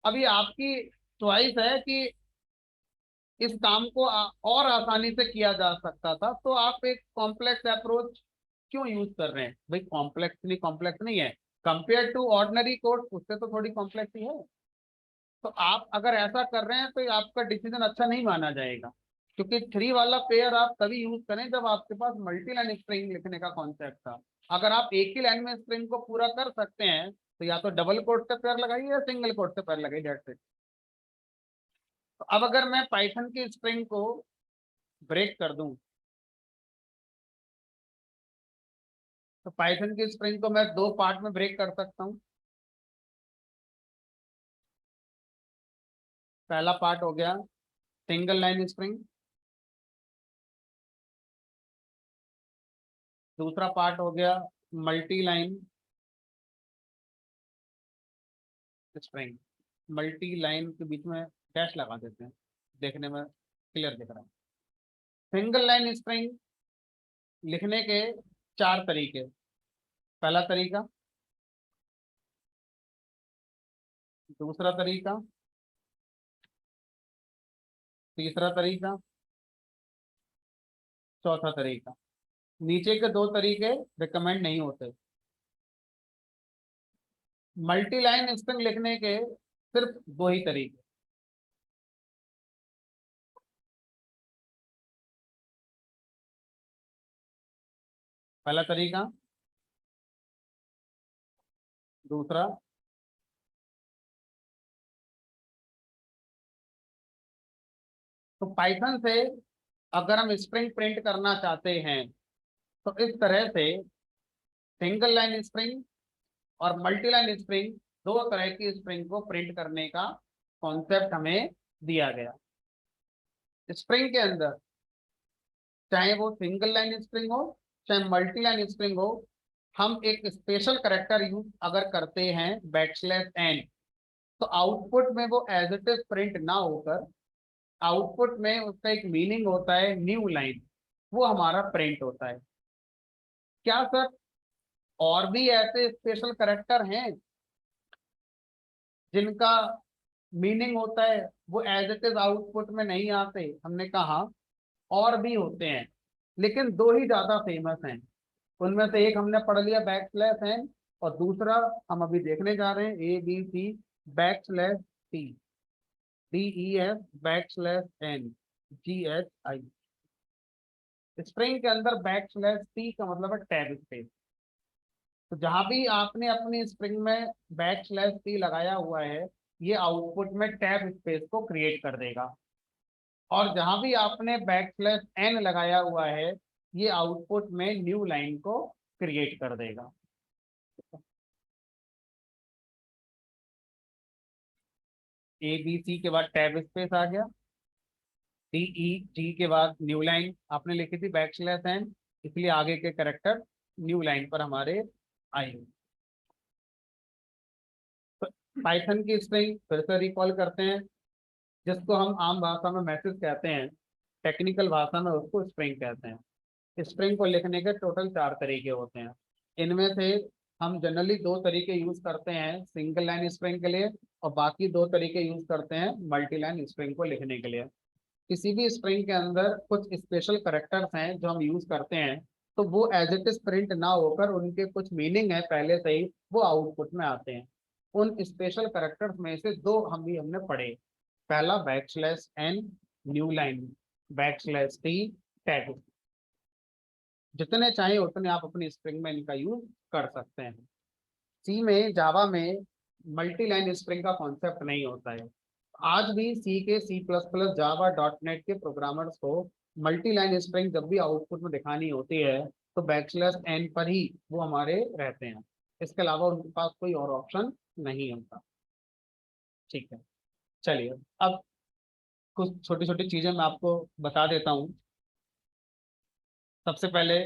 अभी आपकी चॉइस है कि इस काम को और आसानी से किया जा सकता था, तो आप एक कॉम्प्लेक्स अप्रोच क्यों यूज कर रहे हैं? भाई कॉम्प्लेक्स नहीं है, कंपेयर टू ऑर्डिनरी कोड उससे तो थोड़ी कॉम्प्लेक्स ही है। तो आप अगर ऐसा कर रहे हैं तो आपका डिसीजन अच्छा नहीं माना जाएगा, क्योंकि 3 वाला पेयर आप तभी यूज करें जब आपके पास मल्टी लाइन स्ट्रिंग लिखने का कॉन्सेप्ट था। अगर आप एक ही लाइन में स्ट्रिंग को पूरा कर सकते हैं तो या तो डबल कोट से पेयर लगाइए या सिंगल कोट से पेयर लगाइए, दैट्स इट। तो अब अगर मैं पाइथन की स्ट्रिंग को ब्रेक कर दूं तो पाइथन की स्ट्रिंग को मैं 2 पार्ट में ब्रेक कर सकता हूं। पहला पार्ट हो गया सिंगल लाइन स्ट्रिंग, दूसरा पार्ट हो गया multi line string. Multi line के बीच में डैश लगा देते हैं, देखने में क्लियर दिख रहा है। सिंगल लाइन स्ट्रिंग लिखने के 4 तरीके। पहला तरीका, दूसरा तरीका, तीसरा तरीका, चौथा तरीका। नीचे के 2 तरीके रिकमेंड नहीं होते। मल्टी लाइन स्ट्रिंग लिखने के सिर्फ 2 ही तरीके। पहला तरीका, दूसरा, तो पाइथन से अगर हम स्ट्रिंग प्रिंट करना चाहते हैं तो इस तरह से सिंगल लाइन स्ट्रिंग और मल्टी लाइन स्ट्रिंग, 2 तरह की स्ट्रिंग को प्रिंट करने का कॉन्सेप्ट हमें दिया गया। स्ट्रिंग के अंदर चाहे वो सिंगल लाइन स्ट्रिंग हो चाहे मल्टी लाइन स्ट्रिंग हो, हम एक स्पेशल करेक्टर यूज अगर करते हैं \n, तो आउटपुट में वो एज इट इज प्रिंट ना होकर आउटपुट में उसका एक मीनिंग होता है न्यू लाइन, वो हमारा प्रिंट होता है। क्या सर और भी ऐसे स्पेशल करेक्टर हैं जिनका मीनिंग होता है वो एज इट इज आउटपुट में नहीं आते? हमने कहा और भी होते हैं, लेकिन 2 ही ज्यादा फेमस हैं। उनमें से एक हमने पढ़ लिया \n, और दूसरा हम अभी देखने जा रहे हैं ABC \t, DEF \n GHI। String के अंदर \t का मतलब है टैब स्पेस। तो जहां भी आपने अपनी स्ट्रिंग में \t लगाया हुआ है, ये आउटपुट में टैब स्पेस को क्रिएट कर देगा। और जहां भी आपने \n लगाया हुआ है, ये आउटपुट में न्यू लाइन को क्रिएट कर देगा। ABC के बाद टैब स्पेस आ गया, DEG के बाद न्यू लाइन आपने लिखी थी \n, इसलिए आगे के करेक्टर न्यू लाइन पर हमारे आएंगे। पाइथन की स्ट्रिंग फिर से रिकॉल करते हैं, जिसको हम आम भाषा में मैसेज कहते हैं, टेक्निकल भाषा में उसको स्ट्रिंग कहते हैं। स्ट्रिंग को लिखने के टोटल 4 तरीके होते हैं। इनमें से हम जनरली 2 तरीके यूज करते हैं सिंगल लाइन स्ट्रिंग के लिए, और बाकी 2 तरीके यूज करते हैं मल्टी लाइन स्ट्रिंग को लिखने के लिए। किसी भी स्ट्रिंग के अंदर कुछ स्पेशल करेक्टर्स हैं जो हम यूज करते हैं, तो वो एज इट इज प्रिंट ना होकर उनके कुछ मीनिंग है पहले से ही, वो आउटपुट में आते हैं। उन स्पेशल करेक्टर्स में से 2 हमने पढ़े। पहला \n new line, \t tag. जितने चाहे उतने आप अपनी स्ट्रिंग में इनका यूज कर सकते हैं। सी में, जावा में मल्टी लाइन स्ट्रिंग का कॉन्सेप्ट नहीं होता है। आज भी सी के, C++, जावा, .NET के प्रोग्रामर्स को मल्टी लाइन स्ट्रिंग जब भी आउटपुट में दिखानी होती है तो \n पर ही वो हमारे रहते हैं। इसके अलावा उनके पास कोई और ऑप्शन नहीं होता। ठीक है, चलिए अब कुछ छोटी छोटी चीजें मैं आपको बता देता हूँ। सबसे पहले